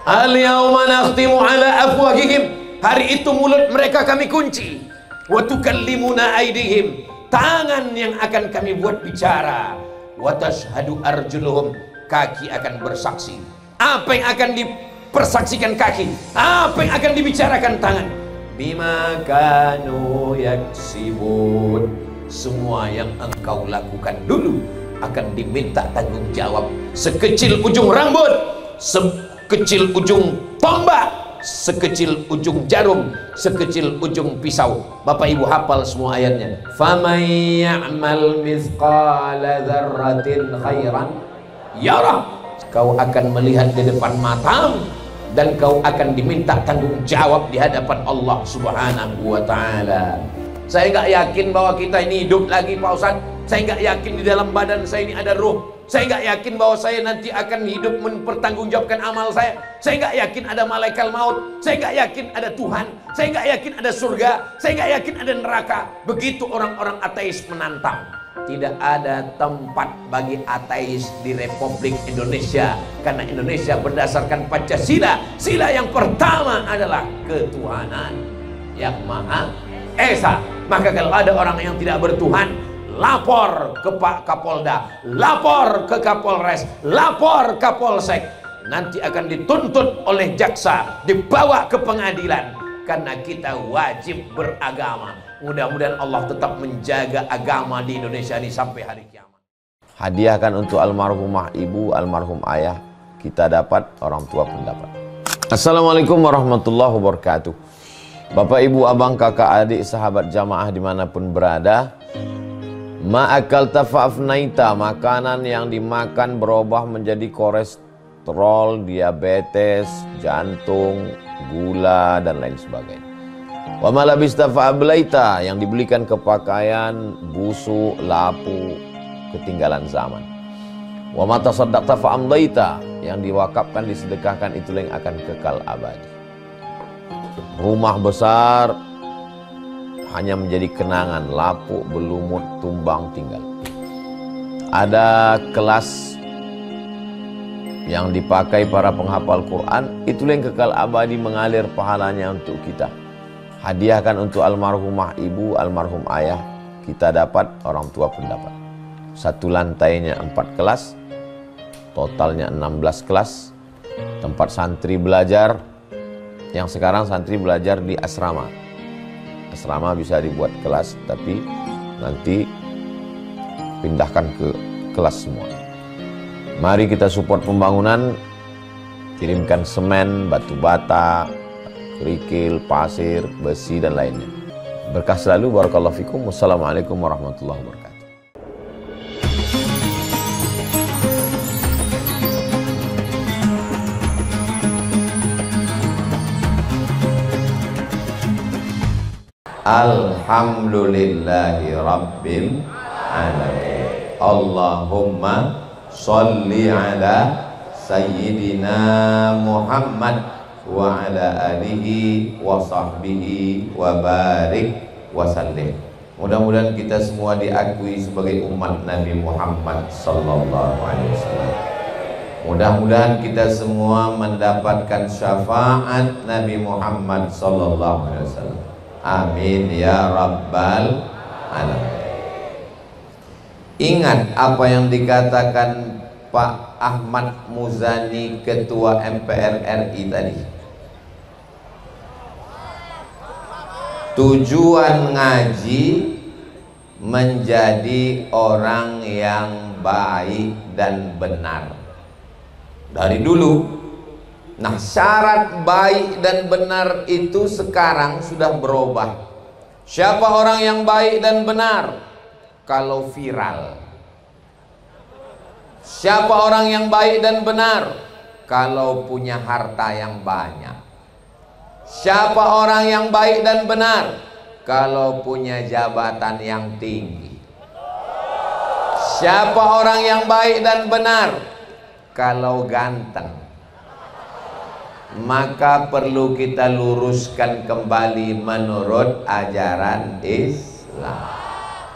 Al-yawma nakhtimu ala afwahihim, hari itu mulut mereka kami kunci. Wa tukallimuna aydihim, tangan yang akan kami buat bicara. Wa tashhadu arjuluhum, kaki akan bersaksi. Apa yang akan dipersaksikan kaki? Apa yang akan dibicarakan tangan? Bima kanu yaksibun, semua yang engkau lakukan dulu akan diminta tanggung jawab. Sekecil ujung rambut, sekecil ujung tombak, sekecil ujung jarum, sekecil ujung pisau. Bapak ibu hafal semua ayatnya. Faman ya'mal mithqala dzarratin khairan yarah, kau akan melihat di depan matamu dan kau akan diminta tanggung jawab di hadapan Allah Subhanahu wa ta'ala. Saya nggak yakin bahwa kita ini hidup lagi, Pak Ustadz. Saya nggak yakin di dalam badan saya ini ada ruh. Saya nggak yakin bahwa saya nanti akan hidup mempertanggungjawabkan amal saya. Saya nggak yakin ada malaikat maut. Saya nggak yakin ada Tuhan. Saya nggak yakin ada surga. Saya nggak yakin ada neraka. Begitu orang-orang ateis menantang. Tidak ada tempat bagi ateis di Republik Indonesia, karena Indonesia berdasarkan Pancasila. Sila yang pertama adalah ketuhanan yang Maha Esa. Maka kalau ada orang yang tidak bertuhan, lapor ke Pak Kapolda, lapor ke Kapolres, lapor Kapolsek. Nanti akan dituntut oleh jaksa, dibawa ke pengadilan, karena kita wajib beragama. Mudah-mudahan Allah tetap menjaga agama di Indonesia ini sampai hari kiamat. Hadiahkan untuk almarhumah ibu, almarhum ayah, kita dapat, orang tua pun dapat. Assalamualaikum warahmatullahi wabarakatuh. Bapak ibu abang kakak adik sahabat jamaah dimanapun berada, ma'akal tafa'afnaita, makanan yang dimakan berubah menjadi kolesterol, diabetes, jantung, gula dan lain sebagainya. Wa malabista fa'ablaita, yang dibelikan ke pakaian busuk, lapu, ketinggalan zaman. Wa matasaddaqta fa'amdaita, yang diwakafkan, disedekahkan, itulah yang akan kekal abadi. Rumah besar hanya menjadi kenangan, lapuk, berlumut, tumbang, tinggal. Ada kelas yang dipakai para penghafal Quran, itulah yang kekal abadi, mengalir pahalanya untuk kita. Hadiahkan untuk almarhumah ibu, almarhum ayah, kita dapat, orang tua pun dapat. Satu lantainya 4 kelas, totalnya 16 kelas, tempat santri belajar. Yang sekarang santri belajar di asrama. Asrama bisa dibuat kelas, tapi nanti pindahkan ke kelas semua. Mari kita support pembangunan, kirimkan semen, batu bata, kerikil, pasir, besi dan lainnya. Berkah selalu, barakallahu fikum. Wassalamualaikum warahmatullahi wabarakatuh. Alhamdulillahi Rabbil Alamin. Allahumma salli ala Sayyidina Muhammad wa ala alihi wa sahbihi wa barik wa sallim. Mudah-mudahan kita semua diakui sebagai umat Nabi Muhammad sallallahu alaihi wasallam. Mudah-mudahan kita semua mendapatkan syafaat Nabi Muhammad sallallahu alaihi wasallam. Amin ya rabbal alamin. Ingat apa yang dikatakan Pak Ahmad Muzani, Ketua MPR RI tadi. Tujuan ngaji menjadi orang yang baik dan benar dari dulu. Nah, syarat baik dan benar itu sekarang sudah berubah. Siapa orang yang baik dan benar? Kalau viral. Siapa orang yang baik dan benar? Kalau punya harta yang banyak. Siapa orang yang baik dan benar? Kalau punya jabatan yang tinggi. Siapa orang yang baik dan benar? Kalau ganteng. Maka perlu kita luruskan kembali menurut ajaran Islam.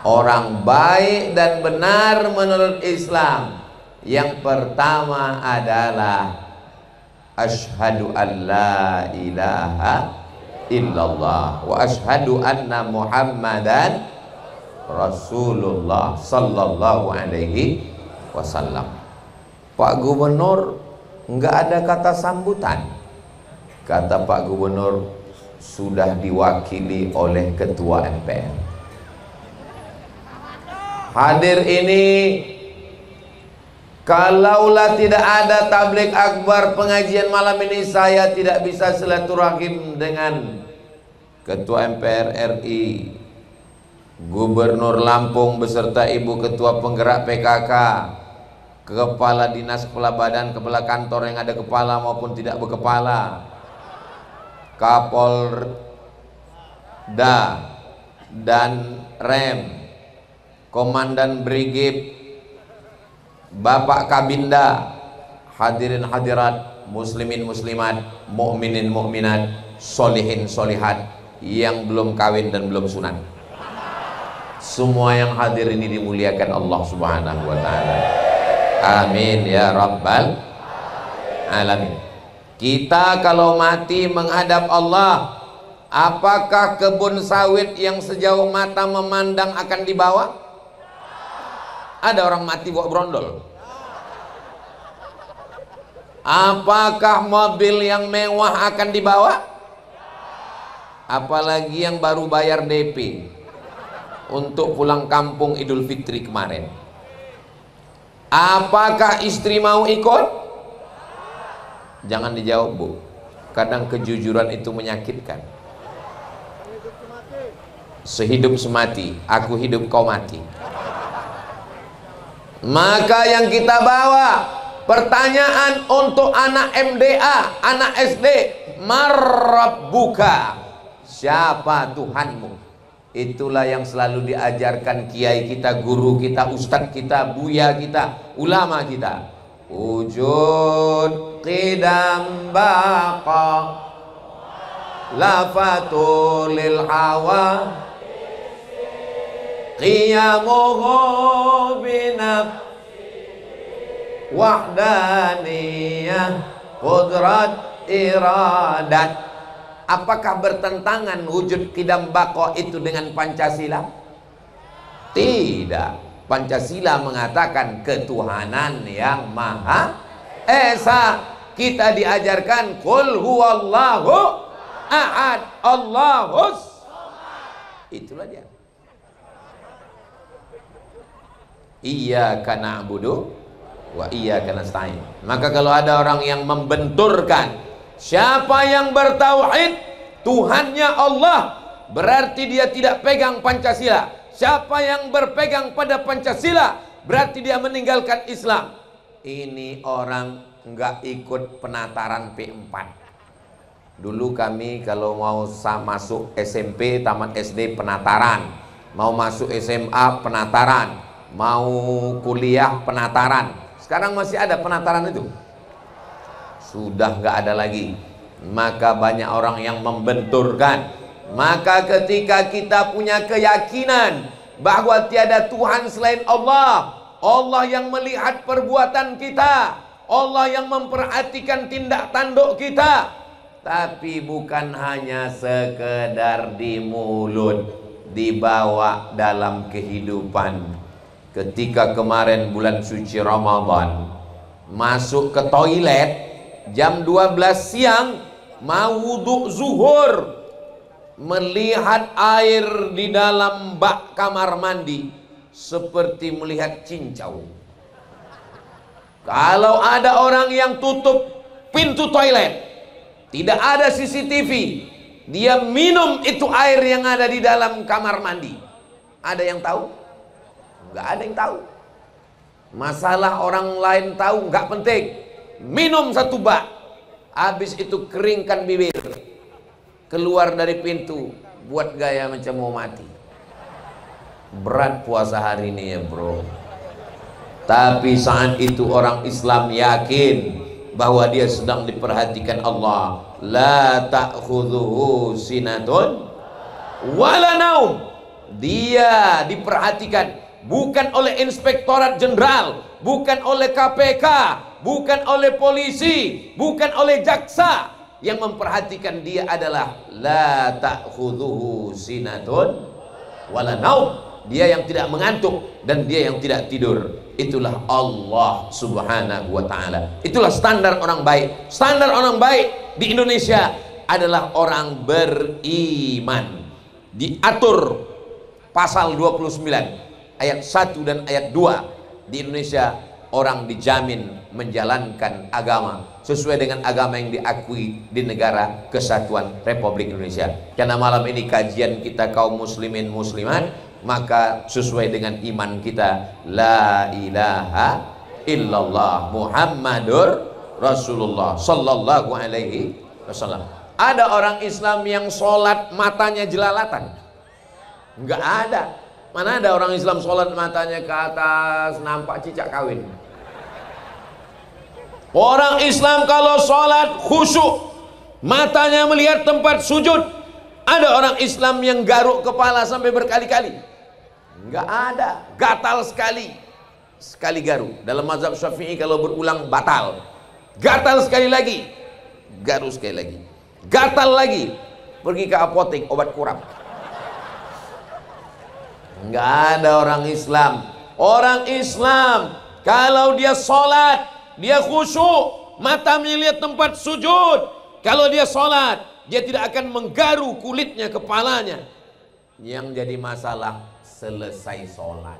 Orang baik dan benar menurut Islam, yang pertama adalah asyhadu an la ilaha illallah wa asyhadu anna Muhammadan Rasulullah sallallahu alaihi wasallam. Pak Gubernur nggak ada kata sambutan. Kata Pak Gubernur, sudah diwakili oleh Ketua MPR. Hadir ini, kalaulah tidak ada tabligh akbar pengajian malam ini, saya tidak bisa silaturahim dengan Ketua MPR RI, Gubernur Lampung beserta Ibu Ketua Penggerak PKK, Kepala Dinas, Kepala Badan, Kepala Kantor yang ada kepala maupun tidak berkepala, Kapolda dan Rem, Komandan Brigif, Bapak Kabinda, hadirin hadirat, muslimin muslimat, mukminin mukminat, solihin solihat, yang belum kawin dan belum sunat, semua yang hadir ini dimuliakan Allah Subhanahu wa ta'ala. Amin ya rabbal alamin. Kita kalau mati menghadap Allah, apakah kebun sawit yang sejauh mata memandang akan dibawa? Ada orang mati bawa brondol. Apakah mobil yang mewah akan dibawa? Apalagi yang baru bayar DP untuk pulang kampung Idul Fitri kemarin. Apakah istri mau ikut? Jangan dijawab, Bu. Kadang kejujuran itu menyakitkan. Sehidup semati, aku hidup kau mati. Maka yang kita bawa, pertanyaan untuk anak MDA, anak SD, marrabbuka, siapa Tuhanmu? Itulah yang selalu diajarkan kiai kita, guru kita, ustadz kita, buya kita, ulama kita. Wujud qidam baqa lafatul lil hawa qiyamuhu binaf wahdaniyah qudrat iradat. Apakah bertentangan wujud qidam baqa itu dengan Pancasila? Tidak. Pancasila mengatakan ketuhanan yang maha esa. Kita diajarkan qul huwallahu ahad Allahus. Itulah dia. Iyyaka na'budu wa iyyaka nasta'in. Maka kalau ada orang yang membenturkan siapa yang bertauhid Tuhannya Allah, berarti dia tidak pegang Pancasila. Siapa yang berpegang pada Pancasila berarti dia meninggalkan Islam. Ini orang nggak ikut penataran P4. Dulu kami kalau mau masuk SMP, tamat SD penataran, mau masuk SMA penataran, mau kuliah penataran. Sekarang masih ada penataran itu? Sudah nggak ada lagi. Maka banyak orang yang membenturkan. Maka ketika kita punya keyakinan bahwa tiada Tuhan selain Allah, Allah yang melihat perbuatan kita, Allah yang memperhatikan tindak tanduk kita, tapi bukan hanya sekedar di mulut, dibawa dalam kehidupan. Ketika kemarin bulan suci Ramadan, masuk ke toilet jam 12 siang, mau wudhu zuhur, melihat air di dalam bak kamar mandi seperti melihat cincau. Kalau ada orang yang tutup pintu toilet, tidak ada CCTV, dia minum itu air yang ada di dalam kamar mandi, ada yang tahu? Nggak ada yang tahu. Masalah orang lain tahu nggak penting. Minum satu bak, habis itu keringkan bibir, keluar dari pintu, buat gaya macam mau mati. Berat puasa hari ini ya bro. Tapi saat itu orang Islam yakin bahwa dia sedang diperhatikan Allah. La ta'khudhuhu sinatun wala naum. Dia diperhatikan bukan oleh Inspektorat Jenderal, bukan oleh KPK, bukan oleh polisi, bukan oleh jaksa. Yang memperhatikan dia adalah la ta'khudhuhu sinatun wala naum. Dia yang tidak mengantuk dan dia yang tidak tidur. Itulah Allah Subhanahu wa ta'ala. Itulah standar orang baik. Standar orang baik di Indonesia adalah orang beriman. Diatur pasal 29 ayat 1 dan ayat 2. Di Indonesia orang dijamin menjalankan agama sesuai dengan agama yang diakui di negara kesatuan Republik Indonesia. Karena malam ini kajian kita kaum muslimin muslimat, maka sesuai dengan iman kita, la ilaha illallah Muhammadur Rasulullah sallallahu alaihi wasallam. Ada orang Islam yang sholat matanya jelalatan? Enggak ada. Mana ada orang Islam sholat matanya ke atas nampak cicak kawin? Orang Islam kalau sholat khusyuk, matanya melihat tempat sujud. Ada orang Islam yang garuk kepala sampai berkali-kali? Enggak ada. Gatal sekali. Sekali garuk. Dalam mazhab Syafi'i kalau berulang batal. Gatal sekali lagi, garuk sekali lagi, gatal lagi, pergi ke apotek obat kurap. Enggak ada orang Islam. Orang Islam kalau dia sholat, dia khusyuk, mata melihat tempat sujud. Kalau dia sholat, dia tidak akan menggaru kulitnya, kepalanya. Yang jadi masalah selesai sholat.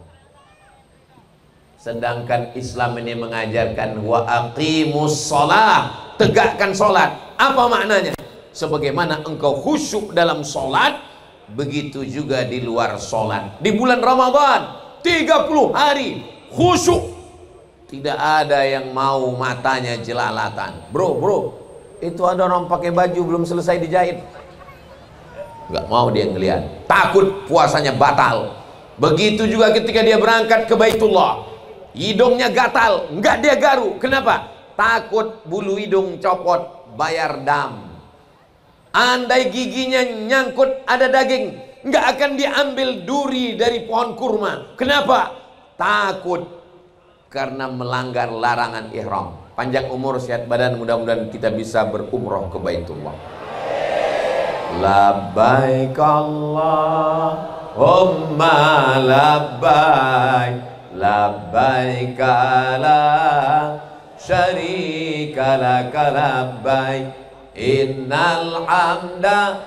Sedangkan Islam ini mengajarkan wa aqimus sholat, tegakkan sholat. Apa maknanya? Sebagaimana engkau khusyuk dalam sholat, begitu juga di luar sholat. Di bulan Ramadan 30 hari khusyuk. Tidak ada yang mau matanya jelalatan. Bro, itu ada orang pakai baju belum selesai dijahit, nggak mau dia ngelihat, takut puasanya batal. Begitu juga ketika dia berangkat ke Baitullah, hidungnya gatal, nggak dia garu. Kenapa? Takut bulu hidung copot, bayar dam. Andai giginya nyangkut ada daging, nggak akan diambil duri dari pohon kurma. Kenapa? Takut karena melanggar larangan ihram. Panjang umur, sehat badan, mudah-mudahan kita bisa berumroh ke Baitullah. Labbaik Allahumma labbaik, labbaik la syarika laka labbaik, innal hamda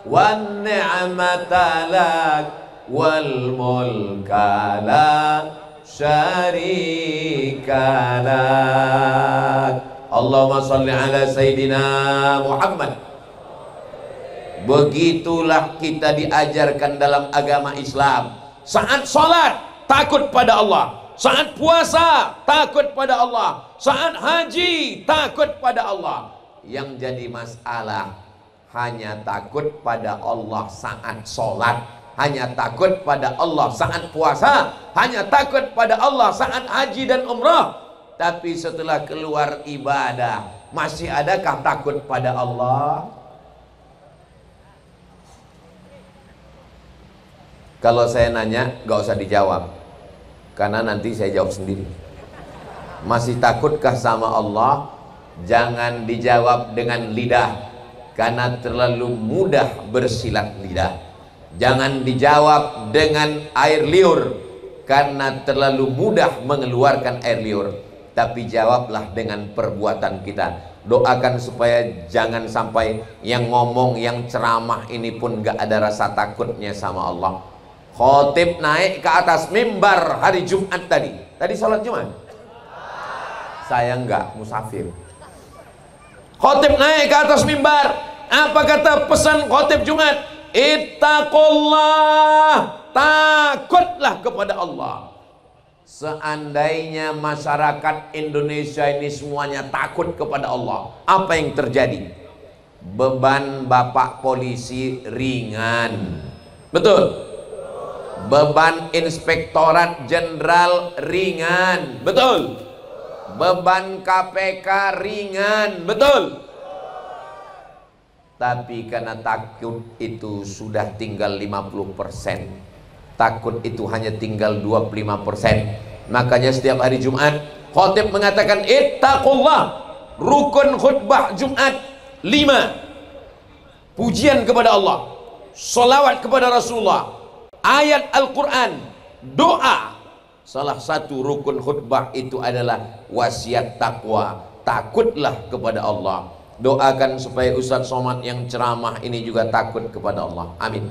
wan ni'mata lak wal mulka la syarika lak. Allahumma salli ala Sayyidina Muhammad. Begitulah kita diajarkan dalam agama Islam. Saat sholat takut pada Allah, saat puasa takut pada Allah, saat haji takut pada Allah. Yang jadi masalah hanya takut pada Allah saat sholat, hanya takut pada Allah saat puasa, hanya takut pada Allah saat haji dan umrah. Tapi setelah keluar ibadah, masih adakah takut pada Allah? Kalau saya nanya, gak usah dijawab, karena nanti saya jawab sendiri. Masih takutkah sama Allah? Jangan dijawab dengan lidah, karena terlalu mudah bersilat lidah. Jangan dijawab dengan air liur, karena terlalu mudah mengeluarkan air liur. Tapi jawablah dengan perbuatan kita. Doakan supaya jangan sampai yang ngomong, yang ceramah ini pun gak ada rasa takutnya sama Allah. Khotib naik ke atas mimbar hari Jumat tadi sholat Jumat. Saya enggak, musafir. Khotib naik ke atas mimbar, apa kata pesan khotib Jumat? Ittaqullah, takutlah kepada Allah. Seandainya masyarakat Indonesia ini semuanya takut kepada Allah, apa yang terjadi? Beban Bapak polisi ringan. Betul? Beban Inspektorat Jenderal ringan. Betul? Beban KPK ringan. Betul? Tapi karena takut itu sudah tinggal 50%, takut itu hanya tinggal 25%. Makanya setiap hari Jumat Khatib mengatakan ittaqullah. Rukun khutbah Jumat 5. Pujian kepada Allah, salawat kepada Rasulullah, ayat Al-Quran, doa. Salah satu rukun khutbah itu adalah wasiat takwa. Takutlah kepada Allah. Doakan supaya Ustadz Somad yang ceramah ini juga takut kepada Allah. Amin.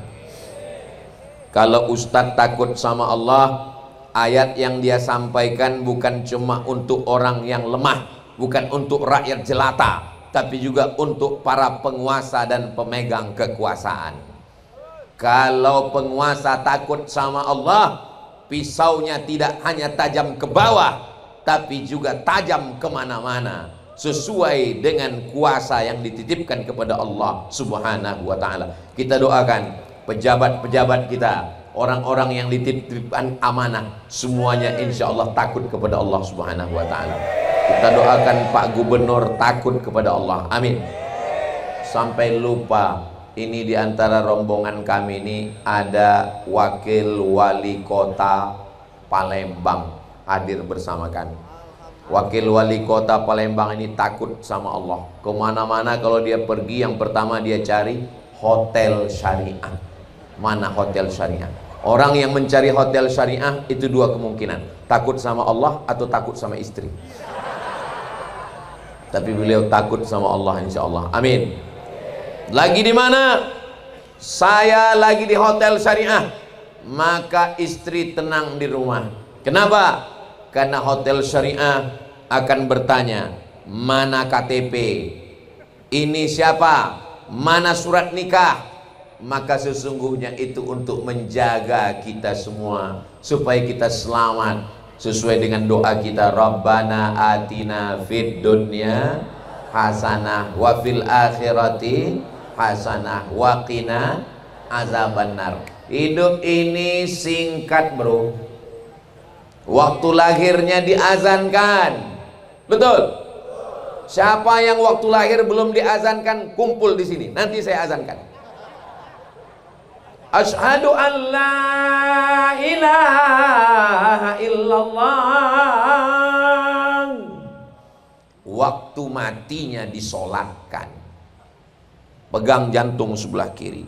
Kalau Ustadz takut sama Allah, ayat yang dia sampaikan bukan cuma untuk orang yang lemah, bukan untuk rakyat jelata, tapi juga untuk para penguasa dan pemegang kekuasaan. Kalau penguasa takut sama Allah, pisaunya tidak hanya tajam ke bawah, tapi juga tajam kemana-mana, sesuai dengan kuasa yang dititipkan kepada Allah Subhanahu wa ta'ala. Kita doakan pejabat-pejabat kita, orang-orang yang dititipkan amanah, semuanya insya Allah takut kepada Allah Subhanahu wa ta'ala. Kita doakan Pak Gubernur takut kepada Allah. Amin. Sampai lupa, ini diantara rombongan kami ini ada Wakil Wali Kota Palembang hadir bersama kami. Wakil Wali Kota Palembang ini takut sama Allah. Kemana-mana kalau dia pergi, yang pertama dia cari hotel syariah. Mana hotel syariah? Orang yang mencari hotel syariah itu dua kemungkinan, takut sama Allah atau takut sama istri. Tapi beliau takut sama Allah insya Allah. Amin. Lagi di mana? Saya lagi di hotel syariah. Maka istri tenang di rumah. Kenapa? Karena hotel syariah akan bertanya, mana KTP? Ini siapa? Mana surat nikah? Maka sesungguhnya itu untuk menjaga kita semua supaya kita selamat, sesuai dengan doa kita, Rabbana atina fid dunya hasanah wa fil akhirati hasanah wa qina azabannar. Hidup ini singkat bro. Waktu lahirnya diazankan. Betul? Siapa yang waktu lahir belum diazankan, kumpul di sini. Nanti saya azankan. Asyhadu an la ilaha illallah. Waktu matinya disolatkan. Pegang jantung sebelah kiri.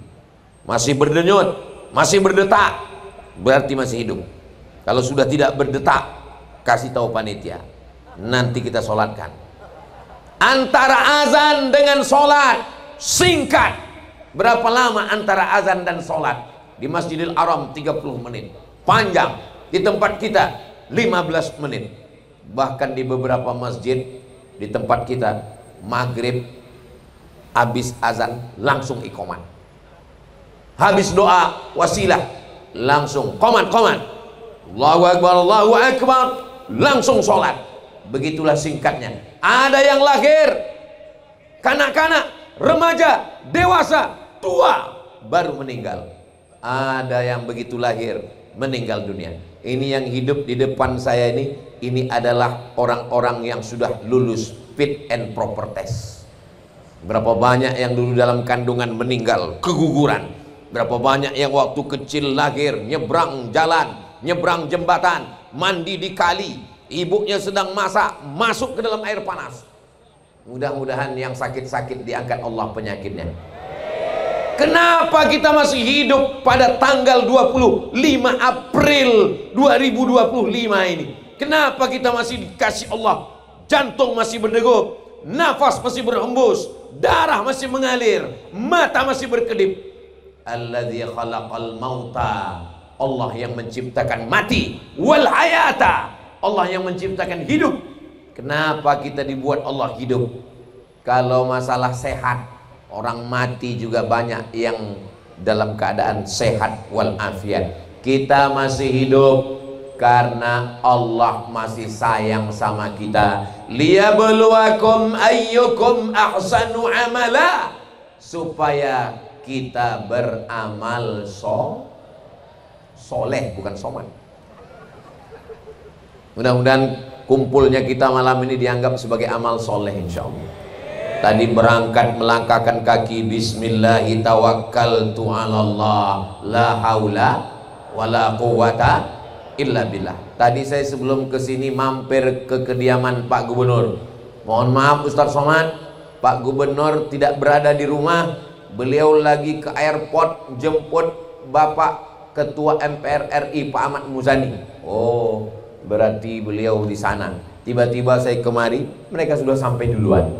Masih berdenyut, masih berdetak, berarti masih hidup. Kalau sudah tidak berdetak, kasih tahu panitia, nanti kita solatkan. Antara azan dengan solat singkat. Berapa lama antara azan dan solat? Di Masjidil Haram 30 menit. Panjang. Di tempat kita 15 menit. Bahkan di beberapa masjid di tempat kita, maghrib habis azan langsung iqamat. Habis doa wasilah langsung qomat. Allahu Akbar, Allahu Akbar, langsung sholat. Begitulah singkatnya. Ada yang lahir kanak-kanak, remaja, dewasa, tua, baru meninggal. Ada yang begitu lahir meninggal dunia. Ini yang hidup di depan saya ini adalah orang-orang yang sudah lulus fit and proper test. Berapa banyak yang dulu dalam kandungan meninggal keguguran. Berapa banyak yang waktu kecil lahir nyebrang jalan, nyebrang jembatan, mandi di kali, ibunya sedang masak, masuk ke dalam air panas. Mudah-mudahan yang sakit-sakit diangkat Allah penyakitnya. Kenapa kita masih hidup pada tanggal 25 April 2025 ini? Kenapa kita masih dikasih Allah? Jantung masih berdegup, nafas masih berhembus, darah masih mengalir, mata masih berkedip. Alladzi khalaqal mauta, Allah yang menciptakan mati, wal hayata, Allah yang menciptakan hidup. Kenapa kita dibuat Allah hidup? Kalau masalah sehat, orang mati juga banyak yang dalam keadaan sehat wal afiat. Kita masih hidup karena Allah masih sayang sama kita. Liyabluwakum ayyukum ahsanu amala, supaya kita beramal soleh, bukan soman. Mudah-mudahan kumpulnya kita malam ini dianggap sebagai amal soleh insya Allah. Tadi berangkat melangkahkan kaki, bismillahi tawakkaltu 'alallah, la haula wala quwata illa billah. Tadi saya sebelum kesini mampir ke kediaman Pak Gubernur. Mohon maaf Ustaz Somad, Pak Gubernur tidak berada di rumah. Beliau lagi ke airport jemput Bapak Ketua MPR RI Pak Ahmad Muzani. Oh, berarti beliau di sana. Tiba-tiba saya kemari, mereka sudah sampai duluan.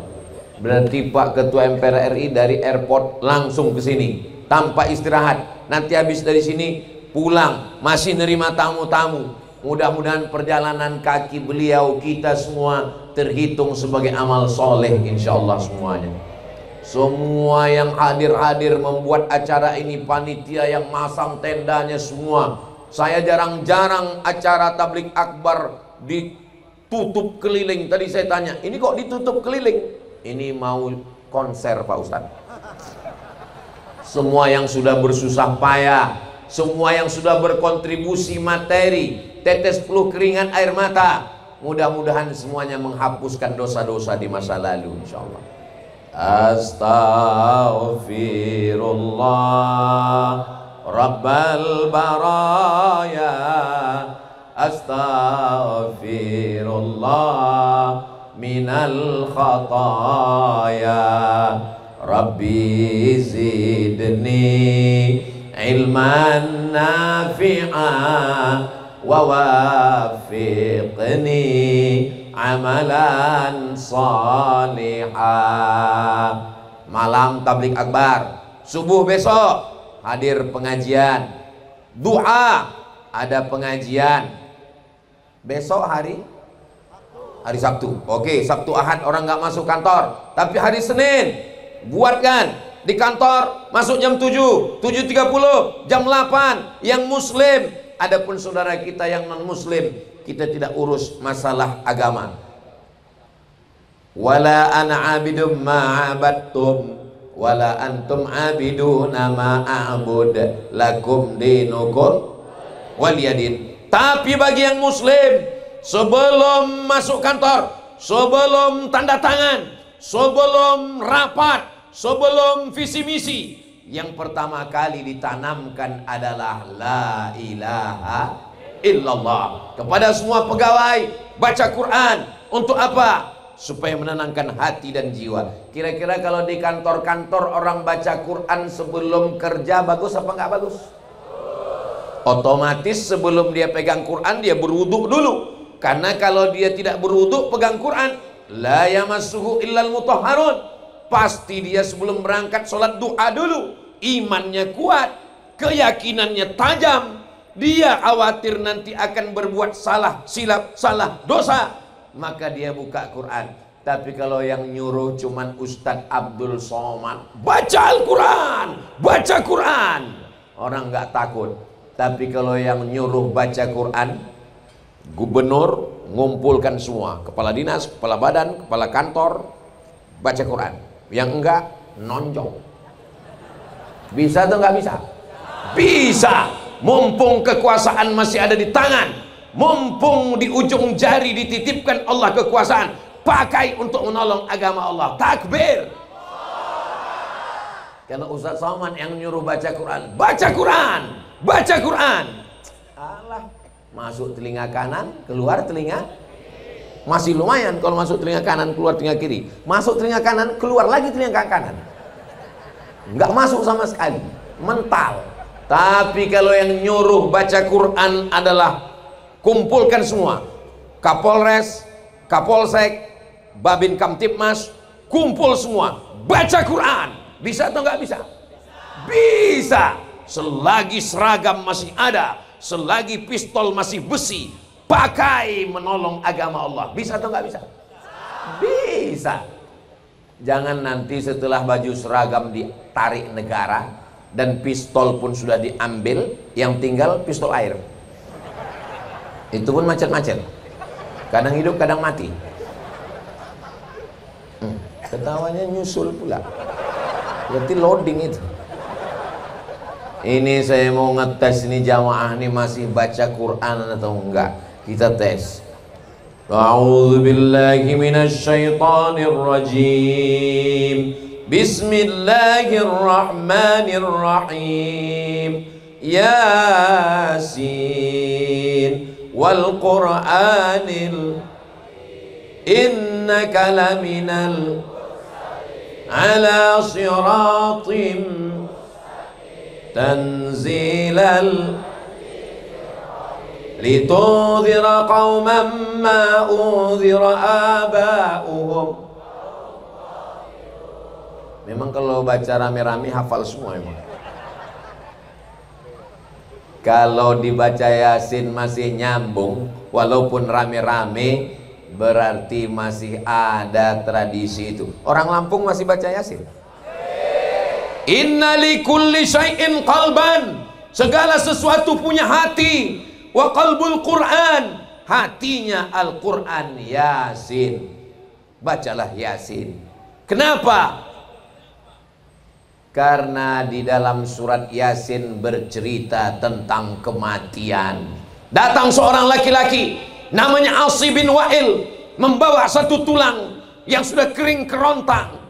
Berarti Pak Ketua MPR RI dari airport langsung ke sini tanpa istirahat. Nanti habis dari sini pulang masih nerima tamu-tamu. Mudah-mudahan perjalanan kaki beliau kita semua terhitung sebagai amal soleh insyaallah semuanya. Semua yang hadir-hadir membuat acara ini, panitia yang masang tendanya semua. Saya jarang-jarang acara tabligh akbar ditutup keliling. Tadi saya tanya, ini kok ditutup keliling? Ini mau konser Pak Ustadz. Semua yang sudah bersusah payah, semua yang sudah berkontribusi materi, tetes peluh keringat air mata, mudah-mudahan semuanya menghapuskan dosa-dosa di masa lalu insyaallah. Astaghfirullah Rabbal baraya, astaghfirullah minal khataya, Rabbi zidni ilman nafi'a wa wafiqni amalan salihah. Malam tabligh akbar, subuh besok hadir pengajian, du'a ada pengajian. Besok hari Sabtu. Oke, Sabtu Ahad orang nggak masuk kantor, tapi hari Senin buatkan di kantor masuk jam 7, 7.30, jam 8 yang muslim. Adapun saudara kita yang non muslim, kita tidak urus masalah agama. Wala ana abidum ma'abadtum wala antum abiduna ma'abud lakum dinukum waliyadin. Tapi bagi yang muslim, sebelum masuk kantor, sebelum tanda tangan, sebelum rapat, sebelum visi misi, yang pertama kali ditanamkan adalah la ilaha illallah. Kepada semua pegawai baca Quran. Untuk apa? Supaya menenangkan hati dan jiwa. Kira-kira kalau di kantor-kantor orang baca Quran sebelum kerja bagus apa nggak bagus? Otomatis sebelum dia pegang Quran dia berwudhu dulu. Karena kalau dia tidak berwudhu pegang Quran, la yamassuhu illal mutahharun. Pasti dia sebelum berangkat sholat doa dulu. Imannya kuat, keyakinannya tajam. Dia khawatir nanti akan berbuat salah, silap, salah, dosa. Maka dia buka Quran. Tapi kalau yang nyuruh cuman Ustadz Abdul Somad, baca Al-Quran, baca Quran, orang nggak takut. Tapi kalau yang nyuruh baca Quran, gubernur ngumpulkan semua, kepala dinas, kepala badan, kepala kantor, baca Quran. Yang enggak, nonjong. Bisa atau nggak bisa? Bisa. Mumpung kekuasaan masih ada di tangan, mumpung di ujung jari dititipkan Allah kekuasaan, pakai untuk menolong agama Allah. Takbir. Kalau Ustaz Somad yang nyuruh baca Quran, baca Quran, baca Quran. Alah, masuk telinga kanan, keluar telinga. Masih lumayan kalau masuk telinga kanan, keluar telinga kiri. Masuk telinga kanan, keluar lagi telinga kanan. Nggak masuk sama sekali, mental. Tapi kalau yang nyuruh baca Quran adalah kumpulkan semua, Kapolres, Kapolsek, Babin Kamtipmas, kumpul semua, baca Quran. Bisa atau nggak bisa? Bisa. Selagi seragam masih ada, selagi pistol masih besi, pakai menolong agama Allah. Bisa atau nggak bisa? Bisa. Jangan nanti setelah baju seragam ditarik negara dan pistol pun sudah diambil, yang tinggal pistol air. Itu pun macet-macet, kadang hidup kadang mati. Ketawanya nyusul pula, berarti loading itu. Ini saya mau ngetes ini jamaah ini masih baca Quran atau enggak. Kita tes. A'udzu billahi minasy syaithanir rajim. Bismillahirrahmanirrahim. Yasin wal Qur'anil innaka laminal ala siratim tanzilal litudhira qauman ma udhira aba'uhum. Memang kalau baca rame-rame hafal semua memang. Kalau dibaca Yasin masih nyambung walaupun rame-rame, berarti masih ada tradisi itu. Orang Lampung masih baca Yasin. Inna likulli syai'in qalban, segala sesuatu punya hati. Wa qalbul Qur'an, hatinya Al-Quran. Yasin, bacalah Yasin. Kenapa? Karena di dalam surat Yasin bercerita tentang kematian. Datang seorang laki-laki namanya Asi bin Wa'il, membawa satu tulang yang sudah kering kerontang.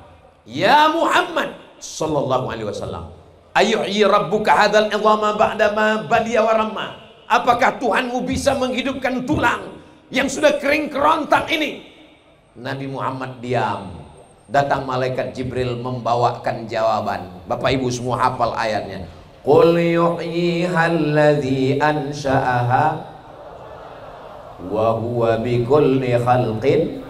Ya Muhammad sallallahu alaihi wasallam, ayyuhyi rabbuka hadzal idhama ba'dama baliya wa ramma. Apakah Tuhanmu bisa menghidupkan tulang yang sudah kering kerontang ini? Nabi Muhammad diam. Datang malaikat Jibril membawakan jawaban. Bapak Ibu semua hafal ayatnya. Qul yuhyihal ladzi ansha'aha wa huwa bikulli khalqin.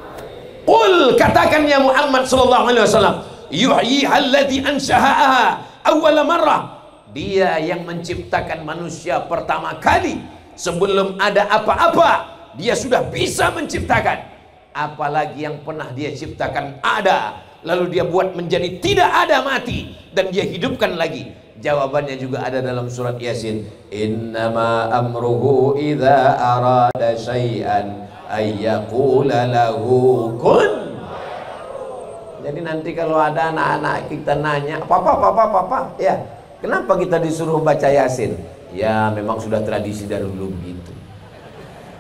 Qul, katakan ya Muhammad sallallahu alaihi wasallam, yuhyihal ladzi ansha'aha awwal marrah. Dia yang menciptakan manusia pertama kali, sebelum ada apa-apa dia sudah bisa menciptakan. Apalagi yang pernah dia ciptakan ada, lalu dia buat menjadi tidak ada, mati, dan dia hidupkan lagi. Jawabannya juga ada dalam surat Yasin. Innama amruhu idza arada syai'an ayyaqula lahu kun. Jadi nanti kalau ada anak-anak kita nanya, papa, ya, kenapa kita disuruh baca Yasin? Ya memang sudah tradisi dari dulu begitu.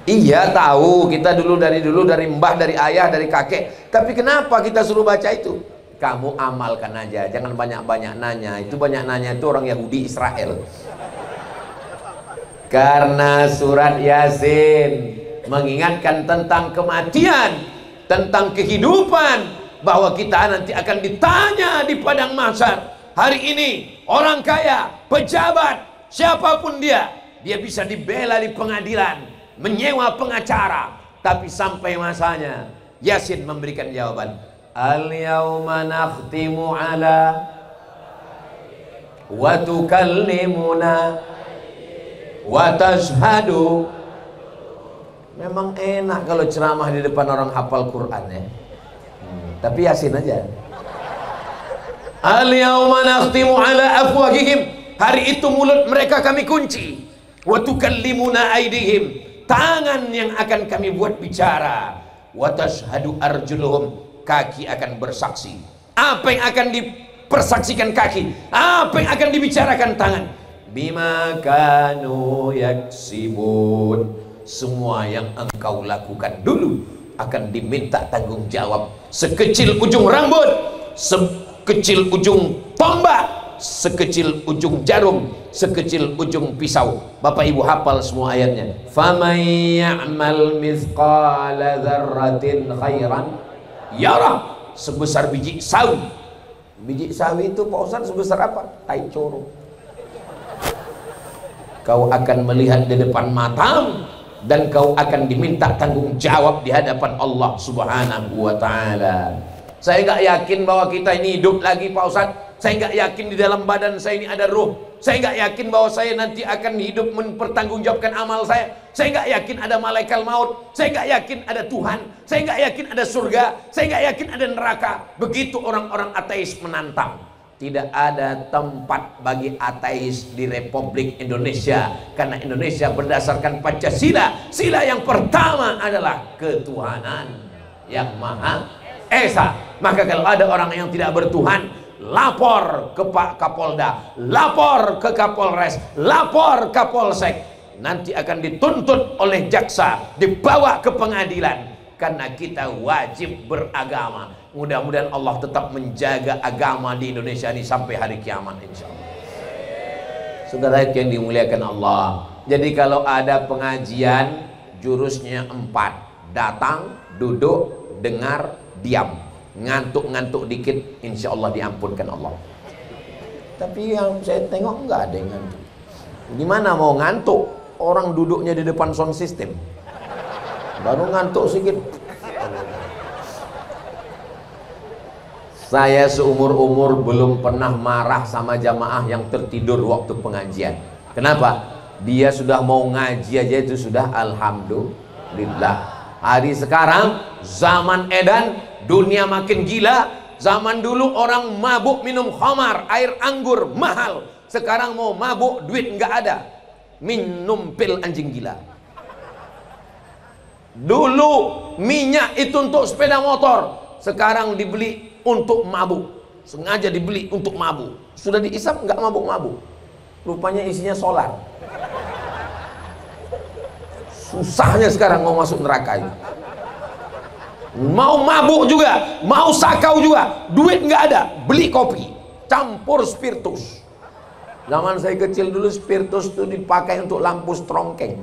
Iya tahu, kita dari dulu dari mbah, dari ayah, dari kakek. Tapi kenapa kita suruh baca itu? Kamu amalkan aja, jangan banyak-banyak nanya. Itu banyak nanya itu orang Yahudi Israel. Karena surat Yasin mengingatkan tentang kematian, tentang kehidupan, bahwa kita nanti akan ditanya di padang mahsyar. Hari ini orang kaya, pejabat, siapapun dia bisa dibela di pengadilan, menyewa pengacara, tapi sampai masanya Yasin memberikan jawaban. Al-yawma nakhtimu ala wa tukallimuna wa tashhadu. Memang enak kalau ceramah di depan orang hafal Quran ya. Tapi Yasin aja. Al-yawma nakhtimu ala afwahihim, hari itu mulut mereka kami kunci. Wa tukallimuna aydihim, tangan yang akan kami buat bicara. Wa tashhadu arjuluhum, kaki akan bersaksi. Apa yang akan dipersaksikan kaki? Apa yang akan dibicarakan tangan? Bima kanu yaksibun, semua yang engkau lakukan dulu akan diminta tanggung jawab. Sekecil ujung rambut, sekecil ujung tombak, sekecil ujung jarum, sekecil ujung pisau. Bapak Ibu hafal semua ayatnya. Faman ya'mal mithqala dzarratin khairan yarah, sebesar biji sawi. Biji sawi itu Pak Ustaz sebesar apa? Tai coro. Kau akan melihat di depan matamu dan kau akan diminta tanggung jawab di hadapan Allah Subhanahu wa taala. Saya nggak yakin bahwa kita ini hidup lagi Pak Ustaz. Saya nggak yakin di dalam badan saya ini ada ruh. Saya nggak yakin bahwa saya nanti akan hidup mempertanggungjawabkan amal saya. Saya nggak yakin ada malaikat maut. Saya nggak yakin ada Tuhan. Saya nggak yakin ada surga. Saya nggak yakin ada neraka. Begitu orang-orang ateis menantang. Tidak ada tempat bagi ateis di Republik Indonesia, karena Indonesia berdasarkan Pancasila. Sila yang pertama adalah ketuhanan yang Maha Esa. Maka kalau ada orang yang tidak bertuhan, lapor ke Pak Kapolda, lapor ke Kapolres, lapor Kapolsek. Nanti akan dituntut oleh jaksa, dibawa ke pengadilan. Karena kita wajib beragama. Mudah-mudahan Allah tetap menjaga agama di Indonesia ini sampai hari kiamat insya Allah. Saudara yang dimuliakan Allah. Jadi kalau ada pengajian jurusnya 4, datang, duduk, dengar, diam. Ngantuk-ngantuk dikit, insya Allah diampunkan Allah. Tapi yang saya tengok nggak ada yang ngantuk. Gimana mau ngantuk? Orang duduknya di depan sound system, baru ngantuk sedikit. Saya seumur-umur belum pernah marah sama jamaah yang tertidur waktu pengajian. Kenapa? Dia sudah mau ngaji aja itu sudah alhamdulillah. Hari sekarang zaman edan, dunia makin gila. Zaman dulu orang mabuk minum khamar, air anggur mahal. Sekarang mau mabuk duit nggak ada. Minum pil anjing gila. Dulu minyak itu untuk sepeda motor, sekarang dibeli untuk mabuk. Sengaja dibeli untuk mabuk. Sudah diisap nggak mabuk-mabuk. Rupanya isinya solar. Susahnya sekarang mau masuk neraka itu. Mau mabuk juga, mau sakau juga, duit nggak ada, beli kopi, campur spiritus. Zaman saya kecil dulu spiritus itu dipakai untuk lampu strongkeng.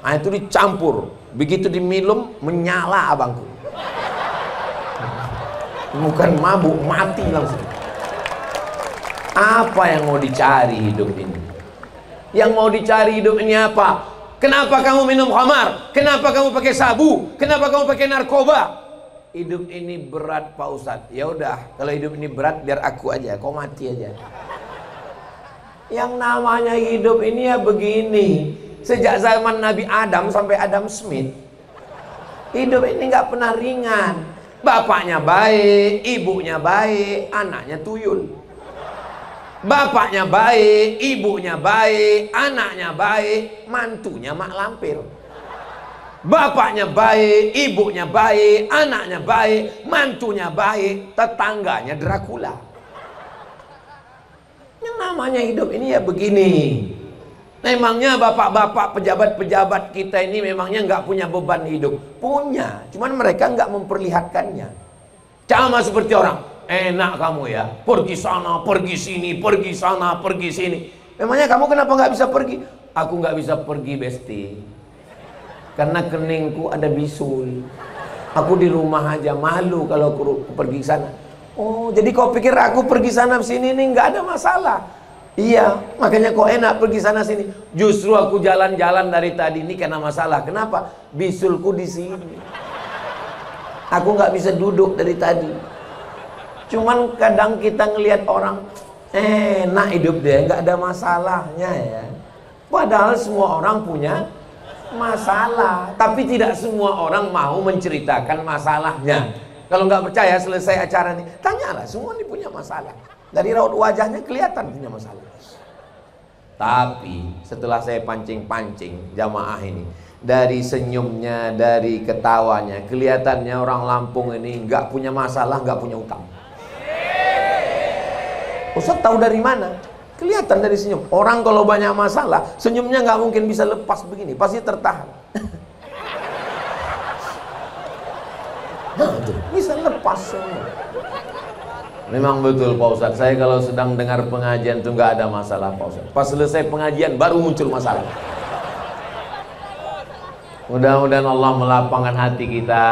Nah itu dicampur, begitu diminum menyala abangku. Bukan mabuk, mati langsung. Apa yang mau dicari hidup ini? Yang mau dicari hidup ini apa? Kenapa kamu minum khamar? Kenapa kamu pakai sabu? Kenapa kamu pakai narkoba? Hidup ini berat Pak Ustadz. Ya udah, kalau hidup ini berat biar aku aja, kau mati aja. Yang namanya hidup ini ya begini. Sejak zaman Nabi Adam sampai Adam Smith, hidup ini nggak pernah ringan. Bapaknya baik, ibunya baik, anaknya tuyul. Bapaknya baik, ibunya baik, anaknya baik, mantunya mak lampir. Bapaknya baik, ibunya baik, anaknya baik, mantunya baik, tetangganya Dracula. Yang namanya hidup ini ya begini. Memangnya bapak-bapak pejabat-pejabat kita ini memangnya nggak punya beban hidup? Punya, cuman mereka nggak memperlihatkannya. Sama seperti orang, enak kamu ya, pergi sana, pergi sini, pergi sana, pergi sini. Memangnya kamu kenapa nggak bisa pergi? Aku nggak bisa pergi, Besti, karena keningku ada bisul. Aku di rumah aja, malu kalau aku pergi sana. Oh, jadi kau pikir aku pergi sana sini ini nggak ada masalah? Iya, makanya kok enak pergi sana sini. Justru aku jalan-jalan dari tadi ini karena masalah. Kenapa? Bisulku di sini. Aku nggak bisa duduk dari tadi. Cuman kadang kita ngelihat orang enak hidup dia, nggak ada masalahnya ya. Padahal semua orang punya masalah, tapi tidak semua orang mau menceritakan masalahnya. Kalau nggak percaya, selesai acara ini, tanyalah, semua ini punya masalah. Dari raut wajahnya kelihatan punya masalah. Tapi setelah saya pancing-pancing jamaah ini, dari senyumnya, dari ketawanya, kelihatannya orang Lampung ini nggak punya masalah, nggak punya utang. Ustaz tahu dari mana? Kelihatan dari senyum. Orang kalau banyak masalah, senyumnya nggak mungkin bisa lepas begini, pasti tertahan. Nah, bisa lepas semua. Memang betul Pak Ustadz, saya kalau sedang dengar pengajian itu nggak ada masalah Pak Ustadz. Pas selesai pengajian baru muncul masalah. Mudah-mudahan Allah melapangkan hati kita.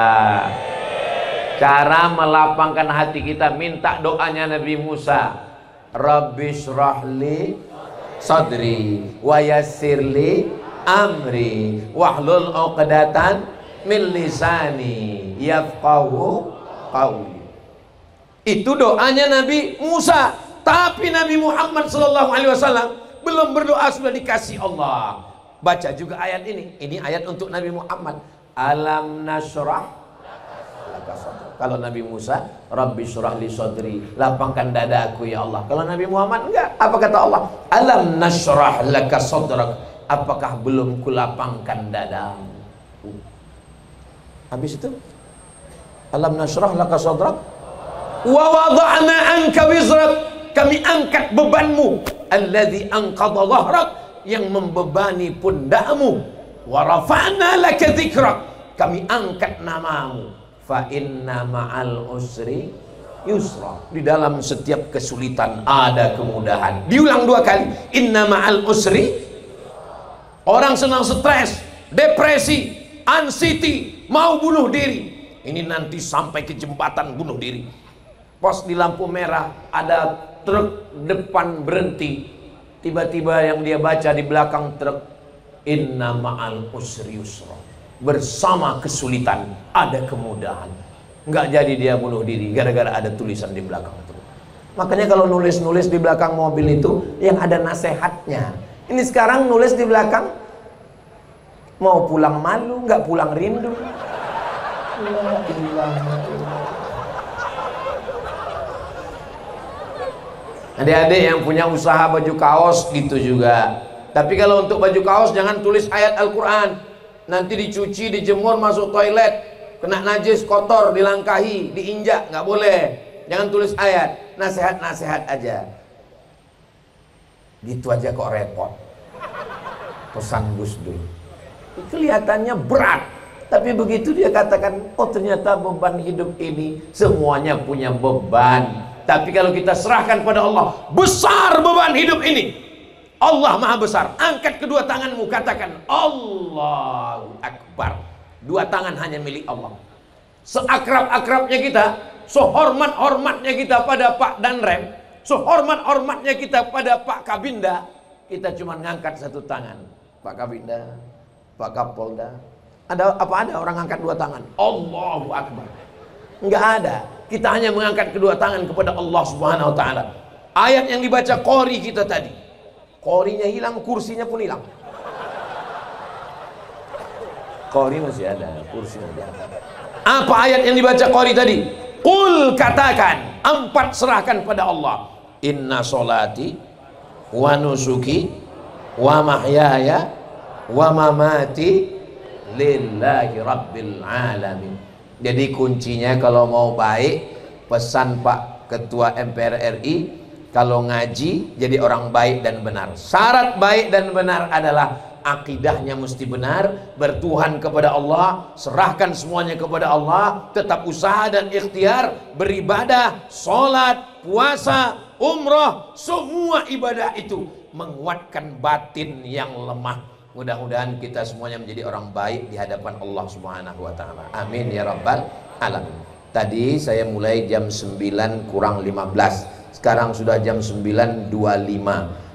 Cara melapangkan hati kita, minta doanya Nabi Musa. Rabbi shrahli sadri wa yassirli amri wahlul 'uqdatan min lisani yafqahu qawli. Itu doanya Nabi Musa. Tapi Nabi Muhammad SAW belum berdoa sudah dikasih Allah. Baca juga ayat ini. Ini ayat untuk Nabi Muhammad. Alam nashrah. Kalau Nabi Musa, Rabbi shrah li sadri, lapangkan dadaku ya Allah. Kalau Nabi Muhammad enggak. Apa kata Allah? Alam nashrah laka sadrak. Apakah belum kulapangkan dadamu? Habis itu alam nashrah laka sadrak wa wada'na anka wizrak, kami angkat bebanmu, alladzi anqadha dhahrak, yang membebani pundakmu, wa rafa'na laka dzikrak, kami angkat namamu, fa inna ma'al usri yusra. Di dalam setiap kesulitan ada kemudahan. Diulang 2 kali. Inna ma'al usri. Orang senang stres, depresi, anxiety, mau bunuh diri. Ini nanti sampai ke jembatan bunuh diri. Pos di lampu merah, ada truk depan berhenti. Tiba-tiba yang dia baca di belakang truk, inna ma'al usri yusra. Bersama kesulitan ada kemudahan. Nggak jadi dia bunuh diri gara-gara ada tulisan di belakang truk. Makanya kalau nulis-nulis di belakang mobil itu yang ada nasihatnya. Ini sekarang nulis di belakang, mau pulang malu, nggak pulang rindu. La ilaha illallah. Adik-adik yang punya usaha baju kaos gitu juga. Tapi kalau untuk baju kaos jangan tulis ayat Al-Quran. Nanti dicuci, dijemur, masuk toilet, kena najis, kotor, dilangkahi, diinjak, nggak boleh. Jangan tulis ayat, nasihat-nasihat aja. Gitu aja kok repot. Pesan Gus Dur. Kelihatannya berat, tapi begitu dia katakan, oh ternyata beban hidup ini semuanya punya beban. Tapi kalau kita serahkan pada Allah, besar beban hidup ini. Allah maha besar. Angkat kedua tanganmu, katakan Allahu Akbar. 2 tangan hanya milik Allah. Seakrab-akrabnya kita, sehormat-hormatnya kita pada Pak Danrem, sehormat-hormatnya kita pada Pak Kabinda, kita cuma ngangkat 1 tangan. Pak Kabinda, Pak Kapolda. Ada orang angkat 2 tangan? Allahu Akbar. Enggak ada. Kita hanya mengangkat kedua tangan kepada Allah Subhanahu wa taala. Ayat yang dibaca qori kita tadi. Qorinya hilang, kursinya pun hilang. Qori masih ada, kursinya tidak ada. Apa ayat yang dibaca qori tadi? Qul, katakan, 4 serahkan pada Allah. Inna solati wa nusuki wa mahyaya wa mamati lillahi rabbil alamin. Jadi kuncinya kalau mau baik, pesan Pak Ketua MPR RI, kalau ngaji jadi orang baik dan benar. Syarat baik dan benar adalah akidahnya mesti benar, bertuhan kepada Allah, serahkan semuanya kepada Allah, tetap usaha dan ikhtiar, beribadah, sholat, puasa, umrah, semua ibadah itu menguatkan batin yang lemah. Mudah-mudahan kita semuanya menjadi orang baik di hadapan Allah Subhanahu wa taala. Amin ya rabbal alamin. Tadi saya mulai jam 9 kurang 15. Sekarang sudah jam 9.25.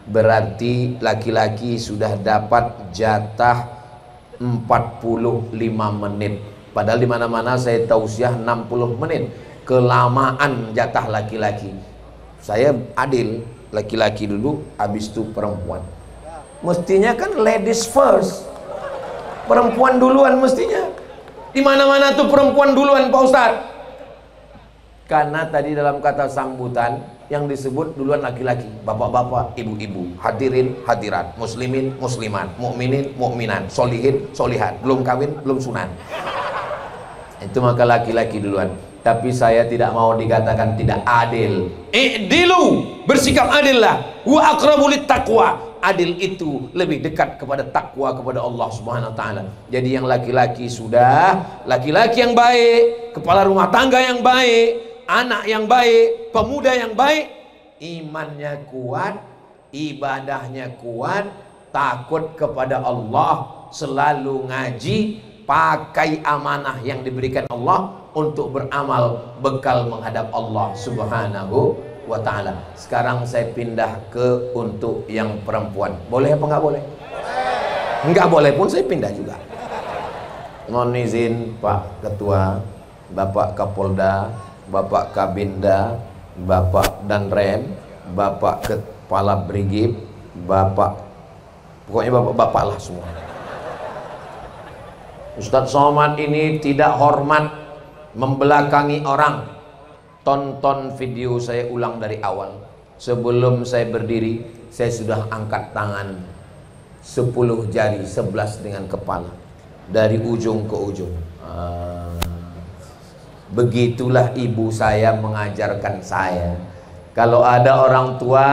Berarti laki-laki sudah dapat jatah 45 menit. Padahal di mana-mana saya tausiah 60 menit. Kelamaan jatah laki-laki. Saya adil, laki-laki dulu, habis itu perempuan. Mestinya kan ladies first. Perempuan duluan mestinya. Di mana-mana tuh perempuan duluan Pak Ustadz. Karena tadi dalam kata sambutan yang disebut duluan laki-laki, bapak-bapak, ibu-ibu, hadirin, hadirat, muslimin, muslimat, mukminin, mukminat, solihin, solihat, belum kawin, belum sunat. Itu maka laki-laki duluan. Tapi saya tidak mau dikatakan tidak adil. I'dilu, bersikap adillah. Wa aqrabu littaqwa. Adil itu lebih dekat kepada takwa kepada Allah Subhanahu wa taala. Jadi yang laki-laki sudah, laki-laki yang baik, kepala rumah tangga yang baik, anak yang baik, pemuda yang baik, imannya kuat, ibadahnya kuat, takut kepada Allah, selalu ngaji, pakai amanah yang diberikan Allah untuk beramal bekal menghadap Allah Subhanahu wa ta'ala. Sekarang saya pindah ke untuk yang perempuan. Boleh apa nggak boleh? Nggak boleh pun saya pindah juga. Mohon izin Pak Ketua, Bapak Kapolda, Bapak Kabinda, Bapak Danrem, Bapak Kepala Brigif, Bapak, pokoknya bapak-bapak lah semua. Ustadz Somad ini tidak hormat membelakangi orang. Tonton video saya ulang dari awal. Sebelum saya berdiri, saya sudah angkat tangan 10 jari, 11 dengan kepala, dari ujung ke ujung. Begitulah ibu saya mengajarkan saya. Kalau ada orang tua,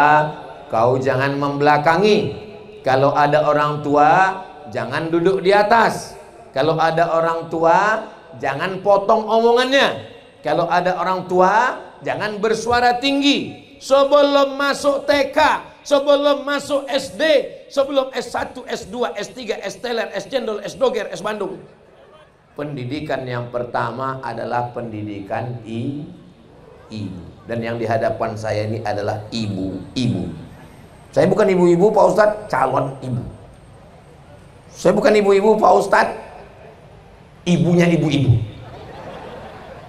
kau jangan membelakangi. Kalau ada orang tua, jangan duduk di atas. Kalau ada orang tua, jangan potong omongannya. Kalau ada orang tua, jangan bersuara tinggi. Sebelum masuk TK, sebelum masuk SD, sebelum S1, S2, S3, S teler, S cendol, S doger, S Bandung. Pendidikan yang pertama adalah pendidikan ibu. Dan yang di hadapan saya ini adalah ibu-ibu. Saya bukan ibu-ibu Pak Ustadz, calon ibu. Saya bukan ibu-ibu Pak Ustadz, ibunya ibu-ibu.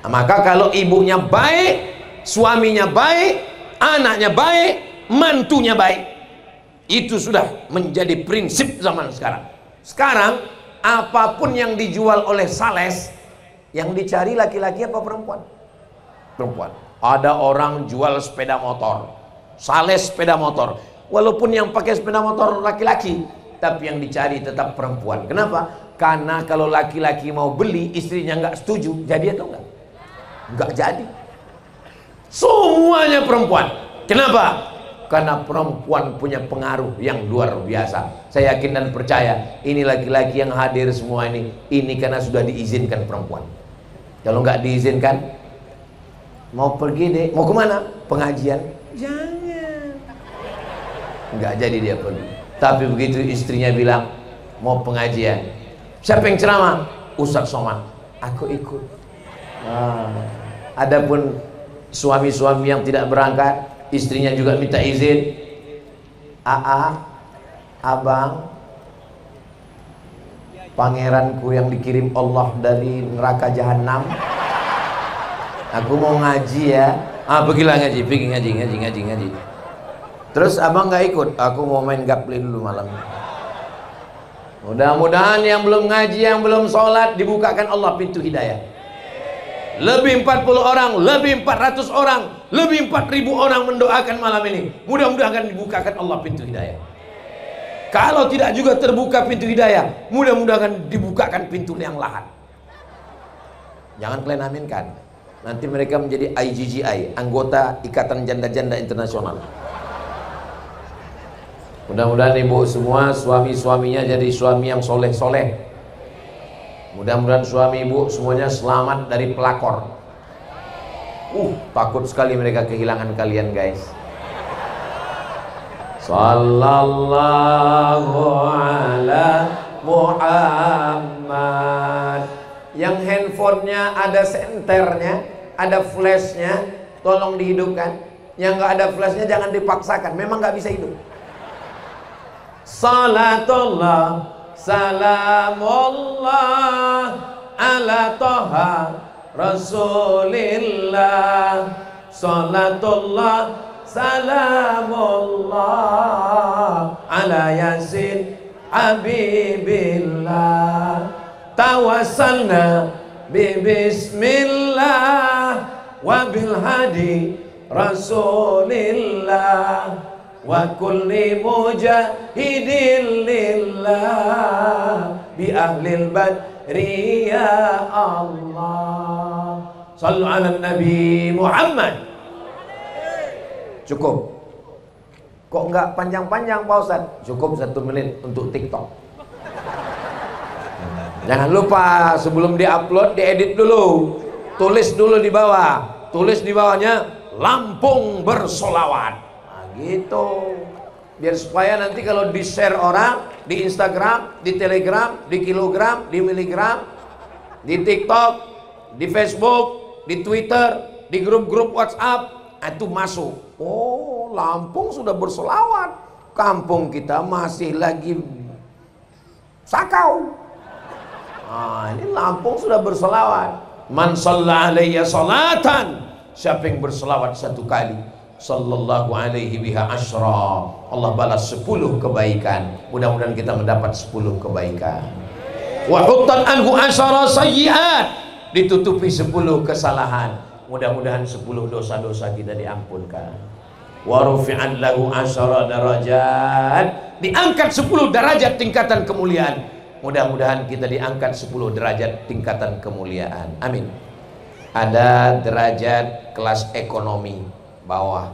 Maka kalau ibunya baik, suaminya baik, anaknya baik, mantunya baik, itu sudah menjadi prinsip zaman sekarang. Sekarang apapun yang dijual oleh sales, yang dicari laki-laki apa perempuan? Perempuan. Ada orang jual sepeda motor, sales sepeda motor, walaupun yang pakai sepeda motor laki-laki, tapi yang dicari tetap perempuan. Kenapa? Karena kalau laki-laki mau beli, istrinya nggak setuju, jadi atau enggak? Nggak jadi. Semuanya perempuan. Kenapa? Karena perempuan punya pengaruh yang luar biasa. Saya yakin dan percaya ini laki-laki yang hadir semua ini karena sudah diizinkan perempuan. Kalau nggak diizinkan, mau pergi deh, mau kemana? Pengajian? Jangan. Nggak jadi dia pergi. Tapi begitu istrinya bilang mau pengajian, siapa yang ceramah? Ustadz Somad. Aku ikut. Adapun suami-suami yang tidak berangkat, istrinya juga minta izin. Abang, pangeranku yang dikirim Allah dari neraka jahanam, aku mau ngaji ya. Pergilah ngaji, pergi ngaji. Terus abang nggak ikut? Aku mau main gapli dulu malam. Mudah-mudahan yang belum ngaji, yang belum sholat, dibukakan Allah pintu hidayah. Lebih 40 orang, lebih 400 orang, lebih 4.000 orang mendoakan malam ini. Mudah-mudahan dibukakan Allah pintu hidayah. Kalau tidak juga terbuka pintu hidayah, mudah-mudahan dibukakan pintu yang lahat. Jangan kalian aminkan. Nanti mereka menjadi IGGI, anggota Ikatan Janda-Janda Internasional. Mudah-mudahan ibu semua, suami-suaminya jadi suami yang soleh-soleh. Mudah-mudahan suami ibu semuanya selamat dari pelakor. Takut sekali mereka kehilangan kalian guys. Sallallahu ala Muhammad. Yang handphonenya ada senternya, ada flashnya, tolong dihidupkan. Yang nggak ada flashnya jangan dipaksakan, memang nggak bisa hidup. Salatullah salamullah ala toha rasulillah. Salatullah salamullah ala yasin habibillah. Tawassalna bismillah wa bil hadi rasulillah wa kulli mujahidin lillah bi ahlil badri ya Allah. Sallu ala Nabi Muhammad. Cukup. Kok enggak panjang-panjang Pak Ustadz? Cukup 1 menit untuk TikTok. Jangan lupa sebelum diupload diedit dulu. Tulis dulu di bawah. Tulis di bawahnya Lampung bersolawat. Gitu, biar supaya nanti kalau di share orang di Instagram, di Telegram, di kilogram, di miligram, di TikTok, di Facebook, di Twitter, di grup-grup WhatsApp, itu masuk. Oh, Lampung sudah bersolawat, kampung kita masih lagi sakau. Ini Lampung sudah bersolawat. Man shalla alayya salatan, siapa yang bersolawat 1 kali, sallallahu alaihi biha asyra, Allah balas 10 kebaikan. Mudah-mudahan kita mendapat 10 kebaikan. Wa huttan anhu asyara sayyi'at, ditutupi 10 kesalahan. Mudah-mudahan 10 dosa-dosa kita diampunkan. Wa rufi'an lahu asyara darajat, diangkat 10 derajat tingkatan kemuliaan. Mudah-mudahan kita diangkat 10 derajat tingkatan kemuliaan. Amin. Ada derajat kelas ekonomi bawah,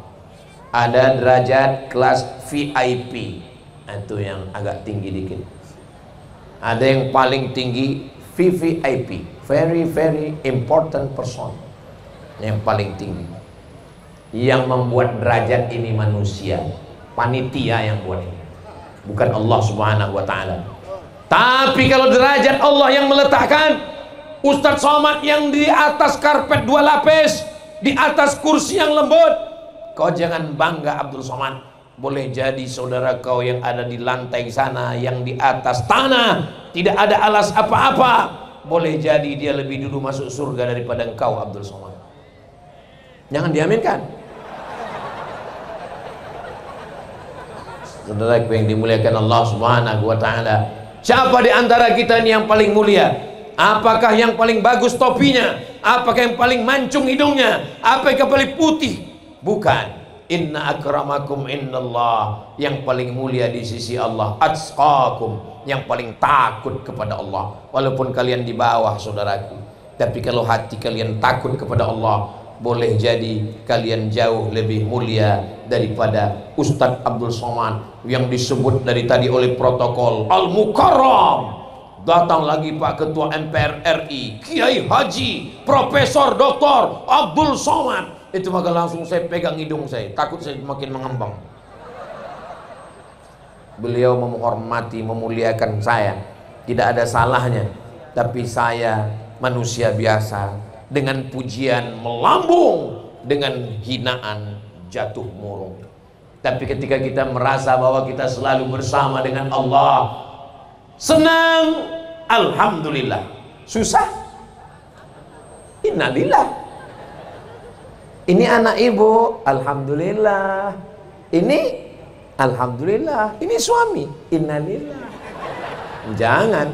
ada derajat kelas VIP, itu yang agak tinggi dikit. Ada yang paling tinggi VVIP, very very important person, yang paling tinggi. Yang membuat derajat ini manusia, panitia yang buat ini, bukan Allah Subhanahu wa ta'ala. Tapi kalau derajat Allah yang meletakkan, Ustadz Somad yang di atas karpet 2 lapis, di atas kursi yang lembut, kau jangan bangga Abdul Somad. Boleh jadi saudara kau yang ada di lantai sana, yang di atas tanah, tidak ada alas apa-apa, boleh jadi dia lebih dulu masuk surga daripada engkau Abdul Somad. Jangan diaminkan. Saudaraku yang dimuliakan Allah Subhanahu wa ta'ala, siapa di antara kita ini yang paling mulia? Apakah yang paling bagus topinya? Apakah yang paling mancung hidungnya? Apakah yang paling putih? Bukan. Inna akramakum indallah, yang paling mulia di sisi Allah atqakum, yang paling takut kepada Allah. Walaupun kalian di bawah saudaraku, tapi kalau hati kalian takut kepada Allah, boleh jadi kalian jauh lebih mulia daripada Ustadz Abdul Somad yang disebut dari tadi oleh protokol Al-Mukarram. Datang lagi Pak Ketua MPR RI, Kiai Haji Profesor Dr. Abdul Somad. Itu maka langsung saya pegang hidung saya, takut saya makin mengembang. Beliau menghormati, memuliakan saya, tidak ada salahnya. Tapi saya manusia biasa, dengan pujian melambung, dengan hinaan jatuh murung. Tapi ketika kita merasa bahwa kita selalu bersama dengan Allah, senang, alhamdulillah. Susah, innalillah. Ini anak ibu, alhamdulillah. Ini alhamdulillah. Ini suami, innalillah. Jangan.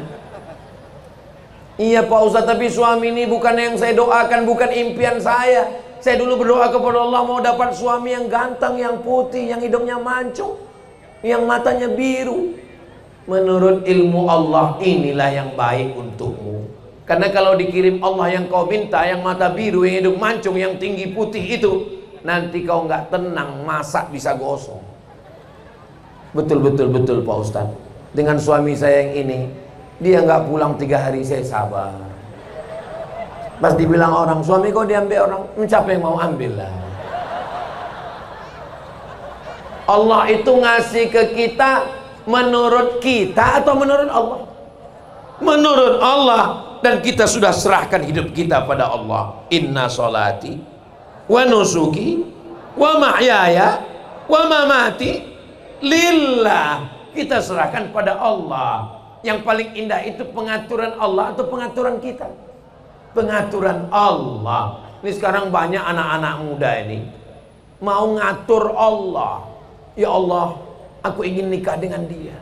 Iya Pak Ustadz, tapi suami ini bukan yang saya doakan, bukan impian saya. Saya dulu berdoa kepada Allah mau dapat suami yang ganteng, yang putih, yang hidungnya mancung, yang matanya biru. Menurut ilmu Allah, inilah yang baik untukmu. Karena kalau dikirim Allah yang kau minta, yang mata biru, yang hidung mancung, yang tinggi putih itu, nanti kau nggak tenang, masak bisa gosong. Betul Pak Ustadz. Dengan suami saya yang ini, dia nggak pulang 3 hari, saya sabar. Pas dibilang orang, suami kau diambil orang, siapa yang mau ambil lah. Allah itu ngasih ke kita menurut kita atau menurut Allah? Menurut Allah. Dan kita sudah serahkan hidup kita pada Allah. Inna sholati wa nusuki wa mahyaya wa mamati lillah. Kita serahkan pada Allah. Yang paling indah itu pengaturan Allah atau pengaturan kita? Pengaturan Allah. Ini sekarang banyak anak-anak muda ini mau ngatur Allah. Ya Allah, aku ingin nikah dengan dia.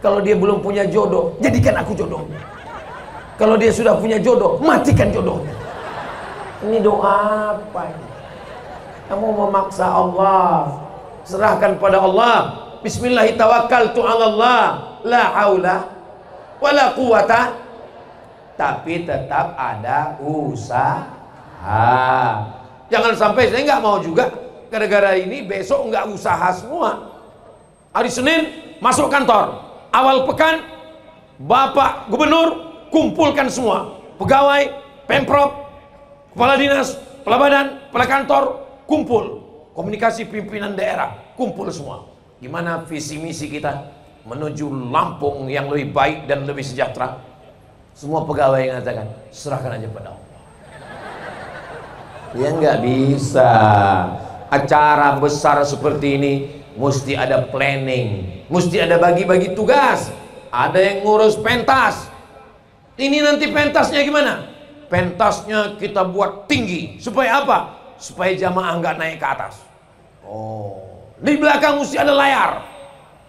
Kalau dia belum punya jodoh, jadikan aku jodohnya. Kalau dia sudah punya jodoh, matikan jodohnya. Ini doa apa ini? Kamu memaksa Allah. Serahkan pada Allah. Bismillahirrahmanirrahim. La haula wala quwata. Tapi tetap ada usaha. Jangan sampai saya nggak mau juga gara-gara ini besok nggak usaha semua. Hari Senin masuk kantor. Awal pekan Bapak Gubernur kumpulkan semua pegawai, pemprov, kepala dinas, kepala badan, kepala kantor, kumpul. Komunikasi pimpinan daerah, kumpul semua. Gimana visi misi kita menuju Lampung yang lebih baik dan lebih sejahtera? Semua pegawai yang mengatakan, serahkan aja pada Allah. Ya nggak bisa. Acara besar seperti ini mesti ada planning, mesti ada bagi-bagi tugas. Ada yang ngurus pentas. Ini nanti pentasnya gimana? Pentasnya kita buat tinggi. Supaya apa? Supaya jamaah nggak naik ke atas. Oh, di belakang mesti ada layar.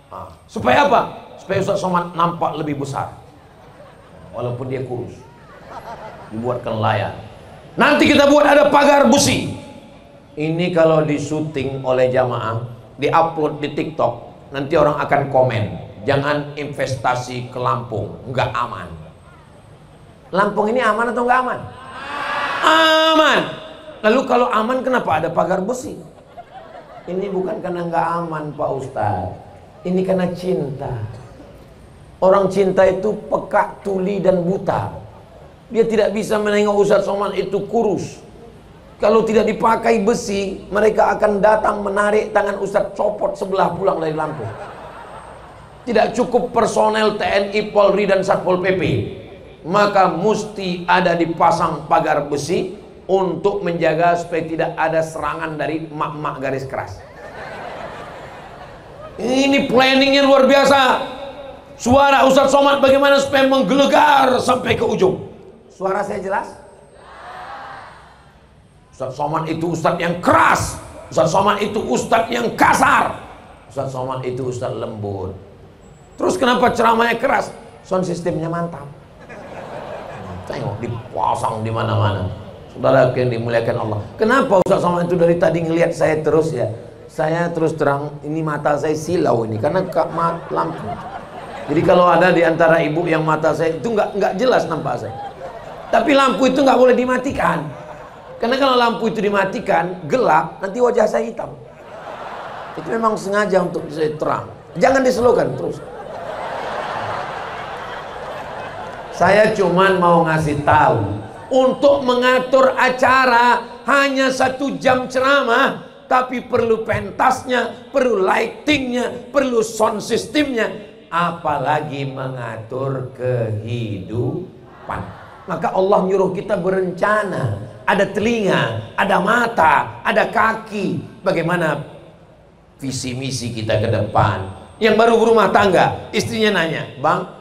Nah, supaya apa? Supaya Ustaz Somad nampak lebih besar. Walaupun dia kurus. Dibuatkan layar. Nanti kita buat ada pagar besi. Ini kalau disuting oleh jamaah, diupload di TikTok, nanti orang akan komen, jangan investasi ke Lampung, nggak aman. Lampung ini aman atau nggak aman? Aman. Lalu kalau aman kenapa ada pagar besi? Ini bukan karena nggak aman Pak Ustadz. Ini karena cinta. Orang cinta itu peka, tuli dan buta. Dia tidak bisa menengok Ustadz Somad itu kurus. Kalau tidak dipakai besi, mereka akan datang menarik tangan Ustadz, copot sebelah pulang dari Lampung. Tidak cukup personel TNI, Polri, dan Satpol PP, maka mesti ada dipasang pagar besi untuk menjaga supaya tidak ada serangan dari emak-emak garis keras. Ini planningnya luar biasa. Suara Ustadz Somad bagaimana supaya menggelegar sampai ke ujung. Suara saya jelas? Ustadz Somad itu ustadz yang keras, Ustadz Somad itu ustadz yang kasar, Ustadz Somad itu ustadz lembut. Terus kenapa ceramahnya keras? Sound sistemnya mantap. Tengok dipasang di mana-mana. Saudara yang dimuliakan Allah. Kenapa Ustadz Somad itu dari tadi ngelihat saya terus ya? Saya terus terang, ini mata saya silau ini karena lampu. Jadi kalau ada di antara ibu yang mata saya itu nggak jelas nampak saya. Tapi lampu itu nggak boleh dimatikan. Karena kalau lampu itu dimatikan, gelap, nanti wajah saya hitam. Itu memang sengaja untuk saya terang. Jangan diselukan terus. Saya cuman mau ngasih tahu, untuk mengatur acara hanya 1 jam ceramah, tapi perlu pentasnya, perlu lightingnya, perlu sound systemnya, apalagi mengatur kehidupan. Maka Allah nyuruh kita berencana. Ada telinga, ada mata, ada kaki. Bagaimana visi misi kita ke depan. Yang baru berumah tangga, istrinya nanya, "Bang,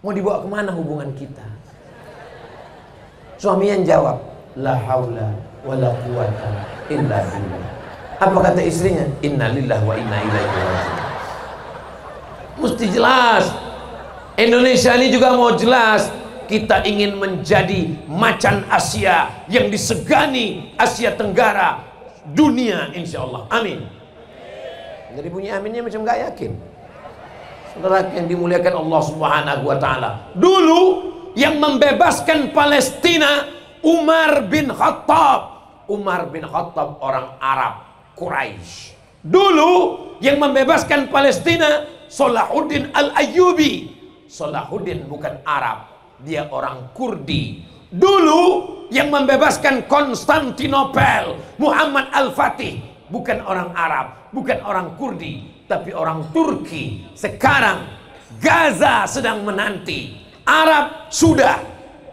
mau dibawa kemana hubungan kita?" Suaminya jawab, "La haula wa la quwata illa billah." Apa kata istrinya? "Inna lillahi wa inna ilaihi raji'un." Mesti jelas. Indonesia ini juga mau jelas. Kita ingin menjadi macan Asia yang disegani Asia Tenggara dunia, insya Allah. Amin. Jadi bunyi aminnya macam gak yakin. Saudara yang dimuliakan Allah Subhanahu wa Ta'ala, dulu yang membebaskan Palestina Umar bin Khattab. Umar bin Khattab orang Arab, Quraisy. Dulu yang membebaskan Palestina Salahuddin Al-Ayyubi. Salahuddin bukan Arab, dia orang Kurdi. Dulu yang membebaskan Konstantinopel Muhammad Al-Fatih, bukan orang Arab, bukan orang Kurdi, tapi orang Turki. Sekarang Gaza sedang menanti. Arab sudah,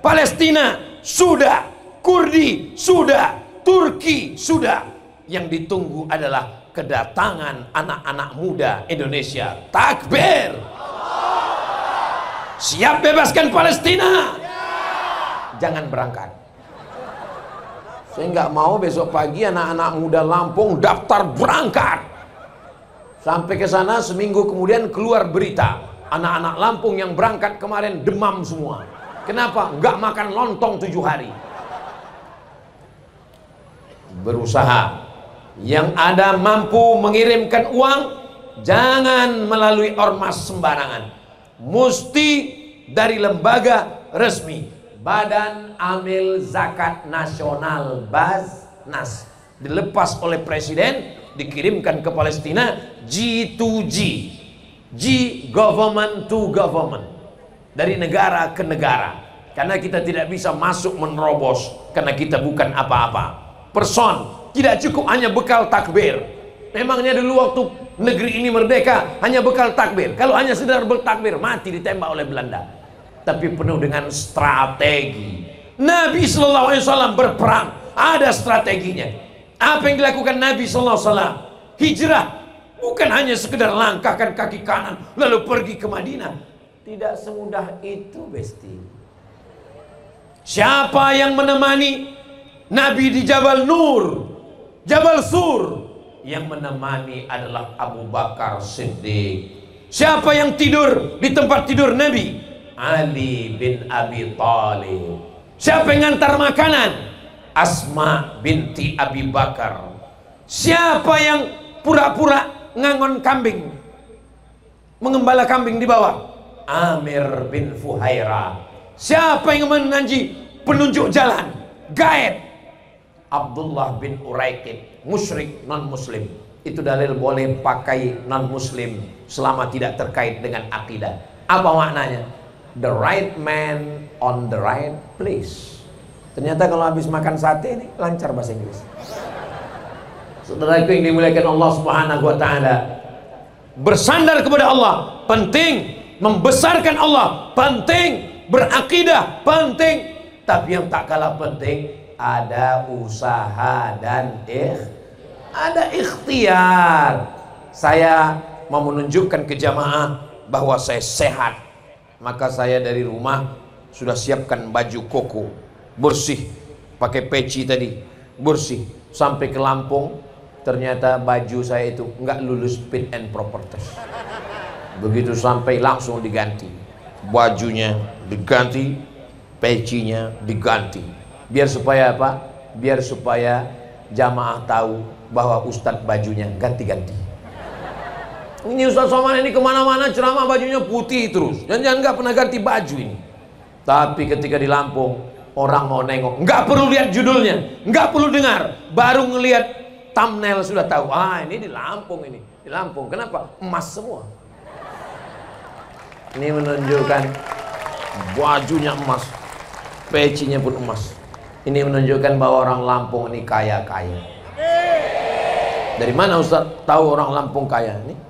Palestina sudah, Kurdi sudah, Turki sudah. Yang ditunggu adalah kedatangan anak-anak muda Indonesia. Takbir! Siap bebaskan Palestina? Jangan berangkat. Saya nggak mau besok pagi anak-anak muda Lampung daftar berangkat. Sampai ke sana seminggu kemudian keluar berita, anak-anak Lampung yang berangkat kemarin demam semua. Kenapa? Nggak makan lontong 7 hari. Berusaha. Yang ada mampu mengirimkan uang, jangan melalui ormas sembarangan. Mesti dari lembaga resmi, Badan Amil Zakat Nasional, Baznas, dilepas oleh presiden, dikirimkan ke Palestina, G2G, G government to government, dari negara ke negara. Karena kita tidak bisa masuk menerobos, karena kita bukan apa-apa. Person, tidak cukup hanya bekal takbir. Memangnya dulu waktu negeri ini merdeka hanya bekal takbir. Kalau hanya sekedar bertakbir, mati ditembak oleh Belanda. Tapi penuh dengan strategi. Nabi SAW berperang, ada strateginya. Apa yang dilakukan Nabi SAW? Hijrah, bukan hanya sekedar langkahkan kaki kanan lalu pergi ke Madinah. Tidak semudah itu, Besti. Siapa yang menemani Nabi di Jabal Nur, Jabal Sur? Yang menemani adalah Abu Bakar Siddiq. Siapa yang tidur di tempat tidur Nabi? Ali bin Abi Thalib. Siapa yang ngantar makanan? Asma binti Abi Bakar. Siapa yang pura-pura ngangon kambing, mengembala kambing di bawah? Amir bin Fuhaira. Siapa yang menanji penunjuk jalan, guide? Abdullah bin Uraikid, musyrik non-muslim. Itu dalil boleh pakai non-muslim selama tidak terkait dengan akidah. Apa maknanya? The right man on the right place. Ternyata kalau habis makan sate ini lancar bahasa Inggris. Saudaraku yang dimuliakan Allah Subhanahu wa taala, bersandar kepada Allah penting, membesarkan Allah penting, berakidah penting, tapi yang tak kalah penting ada usaha dan ada ikhtiar. Saya mau menunjukkan ke jamaah bahwa saya sehat, maka saya dari rumah sudah siapkan baju koko bersih, pakai peci tadi bersih, sampai ke Lampung ternyata baju saya itu nggak lulus fit and proper test. Begitu sampai langsung diganti, bajunya diganti, pecinya diganti. Biar supaya apa? Biar supaya jamaah tahu bahwa ustadz bajunya ganti-ganti. Ini Ustadz Somad ini kemana-mana ceramah bajunya putih terus, jangan nggak pernah ganti baju ini. Tapi ketika di Lampung, orang mau nengok, nggak perlu lihat judulnya, nggak perlu dengar, baru ngelihat thumbnail sudah tahu, ah ini di Lampung ini, di Lampung. Kenapa? Emas semua. Ini menunjukkan bajunya emas, pecinya pun emas. Ini menunjukkan bahwa orang Lampung ini kaya-kaya. Dari mana Ustaz tahu orang Lampung kaya? Ini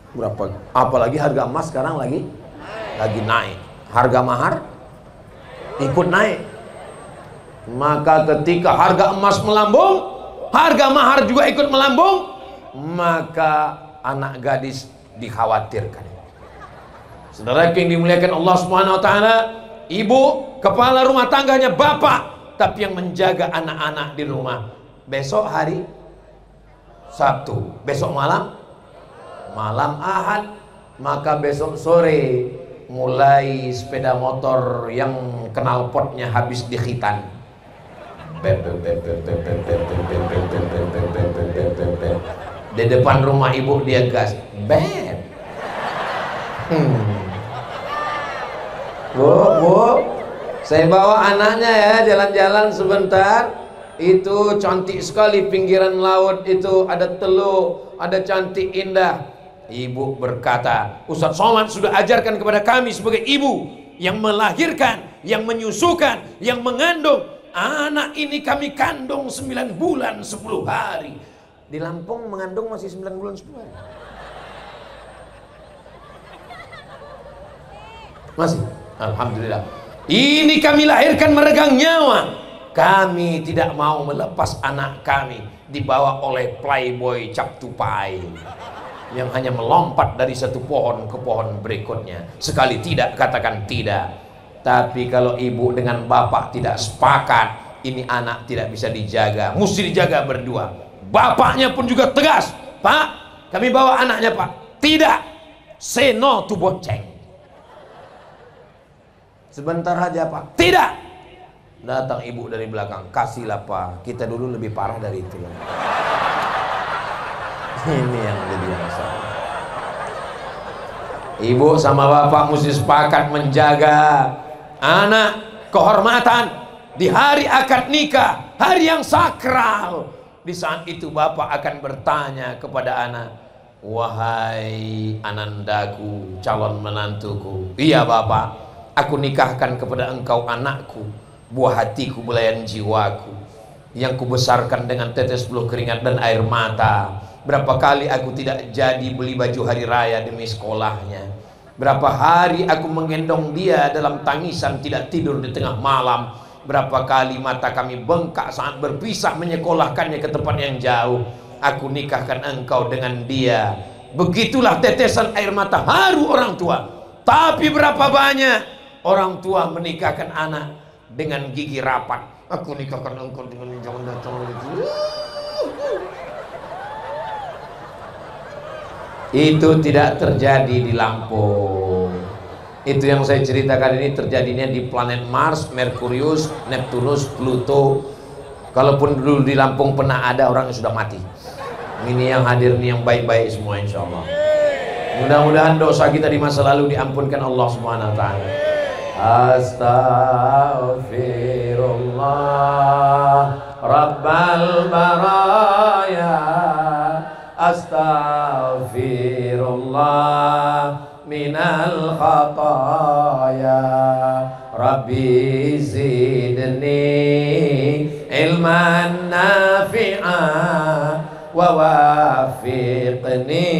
berapa? Apalagi harga emas sekarang lagi naik. Harga mahar ikut naik. Maka ketika harga emas melambung, harga mahar juga ikut melambung, maka anak gadis dikhawatirkan. Saudara yang dimuliakan Allah Subhanahu wa taala, ibu kepala rumah tangganya bapak, tapi yang menjaga anak-anak di rumah. Besok hari Sabtu, besok malam Ahad, maka besok sore mulai sepeda motor yang knalpotnya habis di khitan. Di depan rumah ibu dia gas. Bu, saya bawa anaknya ya jalan-jalan sebentar. Itu cantik sekali pinggiran laut itu, ada telur, ada cantik indah. Ibu berkata, Ustadz Somad sudah ajarkan kepada kami sebagai ibu yang melahirkan, yang menyusukan, yang mengandung. Anak ini kami kandung 9 bulan 10 hari. Di Lampung mengandung masih 9 bulan 10 hari. Masih? Alhamdulillah. Ini kami lahirkan meregang nyawa. Kami tidak mau melepas anak kami dibawa oleh playboy cap tupai yang hanya melompat dari satu pohon ke pohon berikutnya. Sekali tidak katakan tidak. Tapi kalau ibu dengan bapak tidak sepakat, ini anak tidak bisa dijaga, mesti dijaga berdua. Bapaknya pun juga tegas, Pak, kami bawa anaknya Pak. Tidak, say no to bonceng. Sebentar aja Pak. Tidak. Datang ibu dari belakang, kasihlah Pak, kita dulu lebih parah dari itu. Ini yang jadi masalah. Ibu sama bapak mesti sepakat menjaga anak, kehormatan di hari akad nikah, hari yang sakral. Di saat itu bapak akan bertanya kepada anak, wahai anandaku, calon menantuku. Iya bapak, aku nikahkan kepada engkau anakku, buah hatiku, belayan jiwaku, yang kubesarkan dengan tetes peluh keringat dan air mata. Berapa kali aku tidak jadi beli baju hari raya demi sekolahnya. Berapa hari aku menggendong dia dalam tangisan tidak tidur di tengah malam. Berapa kali mata kami bengkak saat berpisah menyekolahkannya ke tempat yang jauh. Aku nikahkan engkau dengan dia. Begitulah tetesan air mata haru orang tua. Tapi berapa banyak orang tua menikahkan anak dengan gigi rapat. Aku nikahkan engkau dengan jangan datang lagi. Itu tidak terjadi di Lampung. Itu yang saya ceritakan ini terjadinya di planet Mars, Merkurius, Neptunus, Pluto. Kalaupun dulu di Lampung pernah ada orang yang sudah mati. Ini yang hadir nih yang baik-baik semua insya Allah. Mudah-mudahan dosa kita di masa lalu diampunkan Allah Subhanahu wa taala. Astaghfirullah Rabbal baraya. Astaghfirullah minal khataya. Rabbi zidni ilman nafi'a wa wafiqni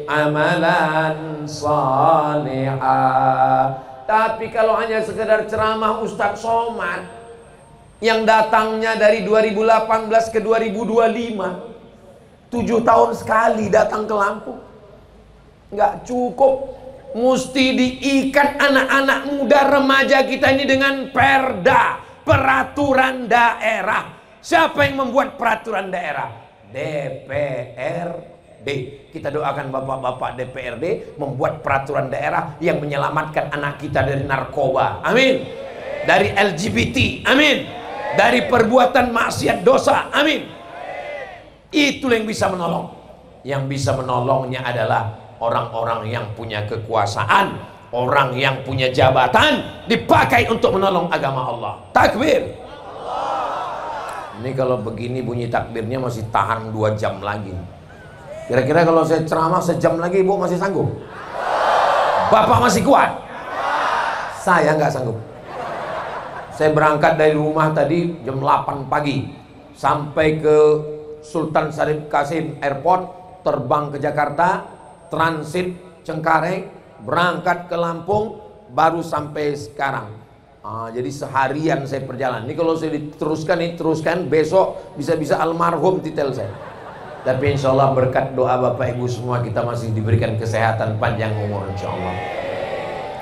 amalan salihah. Tapi kalau hanya sekedar ceramah Ustadz Somad yang datangnya dari 2018 ke 2025, 7 tahun sekali datang ke Lampung, nggak cukup. Mesti diikat anak-anak muda remaja kita ini dengan perda, peraturan daerah. Siapa yang membuat peraturan daerah? DPRD. Kita doakan bapak-bapak DPRD membuat peraturan daerah yang menyelamatkan anak kita dari narkoba, amin. Dari LGBT, amin. Dari perbuatan maksiat dosa, amin. Itu yang bisa menolong. Yang bisa menolongnya adalah orang-orang yang punya kekuasaan, orang yang punya jabatan, dipakai untuk menolong agama Allah. Takbir. Ini kalau begini bunyi takbirnya masih tahan 2 jam lagi. Kira-kira kalau saya ceramah sejam lagi, ibu masih sanggup? Bapak masih kuat? Saya nggak sanggup. Saya berangkat dari rumah tadi jam 8 pagi sampai ke Sultan Syarif Kasim Airport, terbang ke Jakarta, transit Cengkareng, berangkat ke Lampung, baru sampai sekarang. Jadi seharian saya perjalanan. Ini kalau saya teruskan besok bisa-bisa almarhum titel saya. Tapi insya Allah berkat doa Bapak Ibu semua kita masih diberikan kesehatan panjang umur insya Allah.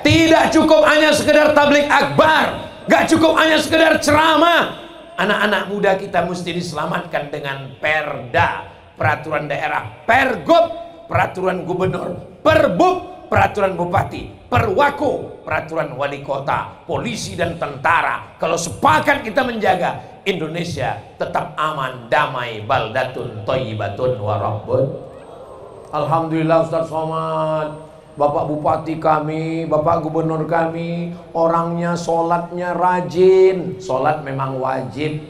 Tidak cukup hanya sekedar tabligh akbar, gak cukup hanya sekedar ceramah. Anak-anak muda kita mesti diselamatkan dengan perda, peraturan daerah, pergub, peraturan gubernur, perbub, peraturan bupati, perwako, peraturan wali kota, polisi dan tentara. Kalau sepakat kita menjaga, Indonesia tetap aman, damai, baldatun, thayyibatun, warabbun. Alhamdulillah Ustadz Somad, Bapak Bupati kami, Bapak Gubernur kami, orangnya sholatnya rajin. Sholat memang wajib.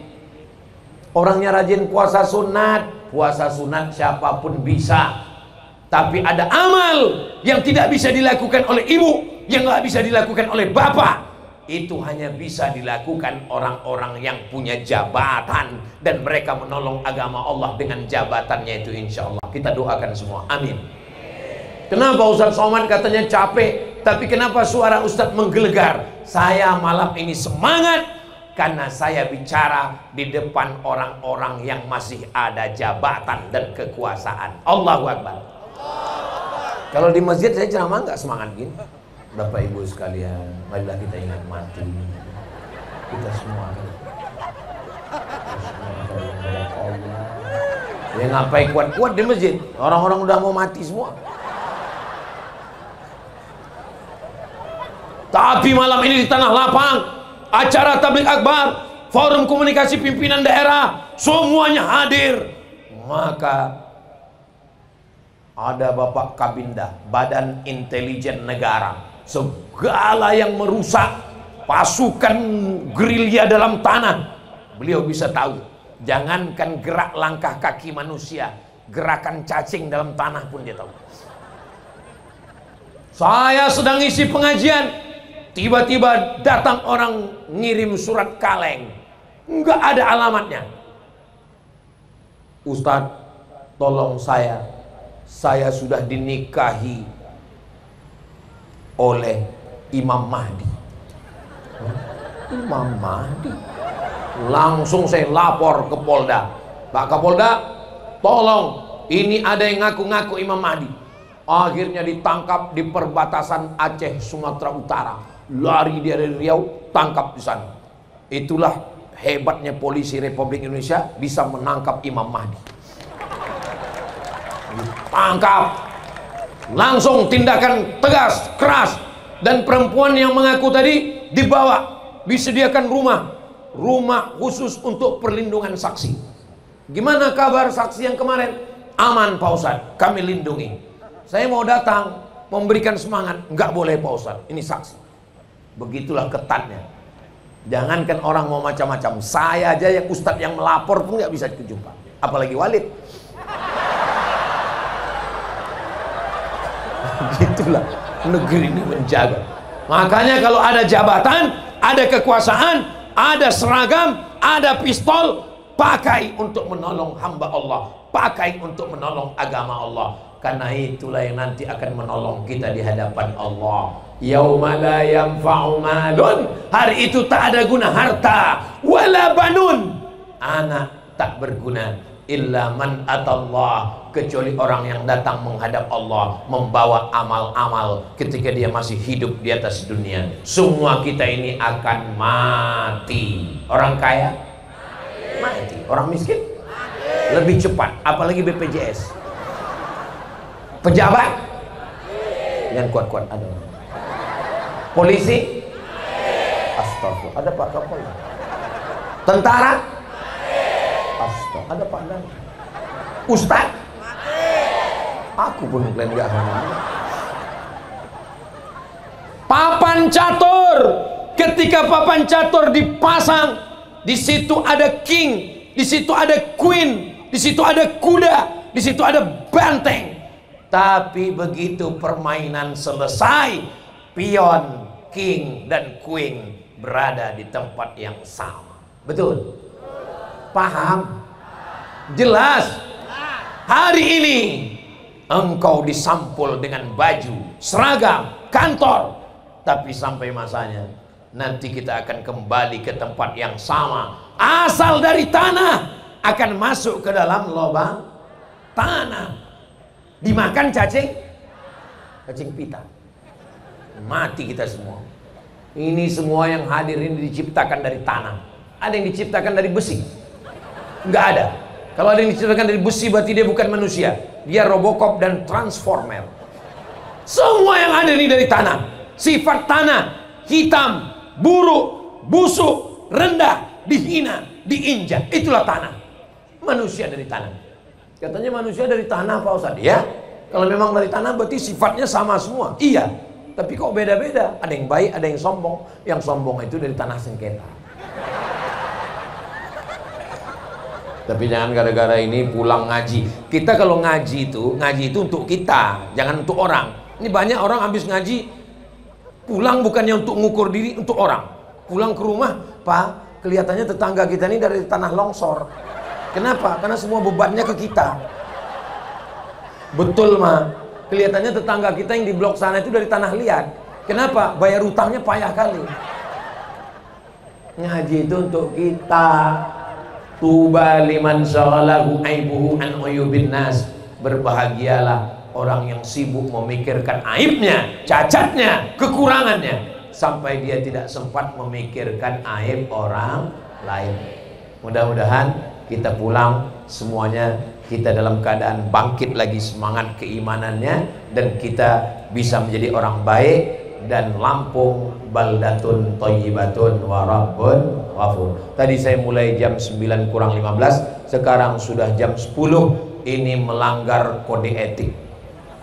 Orangnya rajin puasa sunat. Puasa sunat siapapun bisa. Tapi ada amal yang tidak bisa dilakukan oleh ibu, yang nggak bisa dilakukan oleh bapak. Itu hanya bisa dilakukan orang-orang yang punya jabatan, dan mereka menolong agama Allah dengan jabatannya itu insya Allah. Kita doakan semua, amin. Kenapa Ustadz Somad katanya capek, tapi kenapa suara Ustadz menggelegar? Saya malam ini semangat karena saya bicara di depan orang-orang yang masih ada jabatan dan kekuasaan. Allahu Akbar. Kalau di masjid saya ceramah nggak semangat gini. Bapak Ibu sekalian, marilah kita ingat mati. Kita semua akan Allah. Ya ngapain kuat-kuat di masjid? Orang-orang udah mau mati semua. Tapi malam ini di Tanah Lapang, acara tabligh akbar, forum komunikasi pimpinan daerah, semuanya hadir. Maka ada Bapak Kabinda, Badan Intelijen Negara, segala yang merusak pasukan gerilya dalam tanah, beliau bisa tahu. Jangankan gerak langkah kaki manusia, gerakan cacing dalam tanah pun dia tahu. Saya sedang isi pengajian, tiba-tiba datang orang ngirim surat kaleng, nggak ada alamatnya. Ustadz, tolong saya sudah dinikahi oleh Imam Mahdi. Imam Mahdi? Langsung saya lapor ke Polda. Pak Kapolda, tolong, ini ada yang ngaku-ngaku Imam Mahdi. Akhirnya ditangkap di perbatasan Aceh Sumatera Utara. Lari dia dari Riau, tangkap di sana. Itulah hebatnya polisi Republik Indonesia, bisa menangkap Imam Mahdi. Tangkap, langsung tindakan tegas, keras. Dan perempuan yang mengaku tadi dibawa, disediakan rumah khusus untuk perlindungan saksi. Gimana kabar saksi yang kemarin? Aman Pak Ustadz, kami lindungi. Saya mau datang memberikan semangat, nggak boleh Pak Ustadz, ini saksi. Begitulah ketatnya. Jangankan orang mau macam-macam, saya aja yang Ustadz yang melapor pun nggak bisa dijumpa, apalagi Walid. Gitulah negeri ini menjaga. Makanya kalau ada jabatan, ada kekuasaan, ada seragam, ada pistol, pakai untuk menolong hamba Allah, pakai untuk menolong agama Allah. Karena itulah yang nanti akan menolong kita di hadapan Allah. Yauma la yanfa'u malun, hari itu tak ada guna harta, wala banun, anak tak berguna, illa man atallah, kecuali orang yang datang menghadap Allah membawa amal-amal ketika dia masih hidup di atas dunia. Semua kita ini akan mati. Orang kaya mati, orang miskin lebih cepat, apalagi BPJS. Pejabat yang kuat-kuat ada. Polisi, astagfirullah, ada Pak Kapolri. Tentara, astagfirullah, ada Pak Dan. Ustaz, aku pun klaim gak akan. Papan catur, ketika papan catur dipasang, di situ ada king, di situ ada queen, di situ ada kuda, di situ ada banteng. Tapi begitu permainan selesai, pion, king dan queen berada di tempat yang sama. Betul? Paham? Jelas? Hari ini engkau disampul dengan baju, seragam, kantor. Tapi sampai masanya nanti kita akan kembali ke tempat yang sama. Asal dari tanah akan masuk ke dalam lubang tanah. Dimakan cacing pita. Mati kita semua. Ini semua yang hadir ini diciptakan dari tanah. Ada yang diciptakan dari besi? Enggak ada. Kalau ada yang diciptakan dari besi berarti dia bukan manusia. Dia Robocop dan Transformer. Semua yang ada ini dari tanah. Sifat tanah hitam, buruk, busuk, rendah, dihina, diinjak. Itulah tanah. Manusia dari tanah. Katanya manusia dari tanah Pak Ustadz. Ya, kalau memang dari tanah berarti sifatnya sama semua. Iya, tapi kok beda-beda. Ada yang baik, ada yang sombong. Yang sombong itu dari tanah sengketa. Tapi jangan gara-gara ini pulang ngaji. Kita kalau ngaji itu untuk kita, jangan untuk orang. Ini banyak orang habis ngaji pulang bukannya untuk ngukur diri, untuk orang. Pulang ke rumah, Pak, kelihatannya tetangga kita ini dari tanah longsor. Kenapa? Karena semua bebannya ke kita. Betul, Ma. Kelihatannya tetangga kita yang di blok sana itu dari tanah liat. Kenapa? Bayar utangnya payah kali. Ngaji itu untuk kita. Tuba liman syaghalahu aibuhu an uyubin nas. Berbahagialah orang yang sibuk memikirkan aibnya, cacatnya, kekurangannya, sampai dia tidak sempat memikirkan aib orang lain. Mudah-mudahan kita pulang semuanya kita dalam keadaan bangkit lagi semangat keimanannya, dan kita bisa menjadi orang baik, dan Lampung baldatun thayyibatun wa rabbun ghafur. Tadi saya mulai jam 9 kurang 15, sekarang sudah jam 10. Ini melanggar kode etik.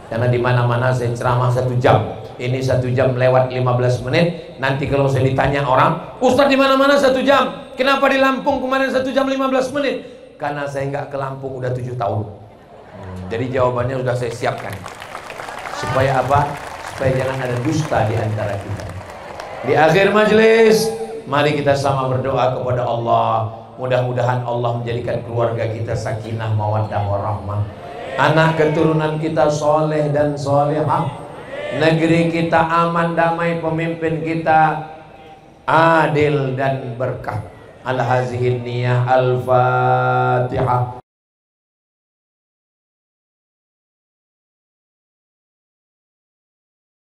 Karena di mana-mana saya ceramah 1 jam. Ini 1 jam lewat 15 menit. Nanti kalau saya ditanya orang, Ustadz di mana-mana 1 jam. Kenapa di Lampung kemarin 1 jam 15 menit? Karena saya nggak ke Lampung udah 7 tahun. Jadi jawabannya sudah saya siapkan. Supaya apa? Supaya jangan ada dusta di antara kita. Di akhir majelis, mari kita sama berdoa kepada Allah. Mudah-mudahan Allah menjadikan keluarga kita sakinah, mawaddah, warahmah. Anak keturunan kita soleh dan solehah. Negeri kita aman, damai, pemimpin kita adil dan berkah. Al-hazihin niyah. Al-Fatihah.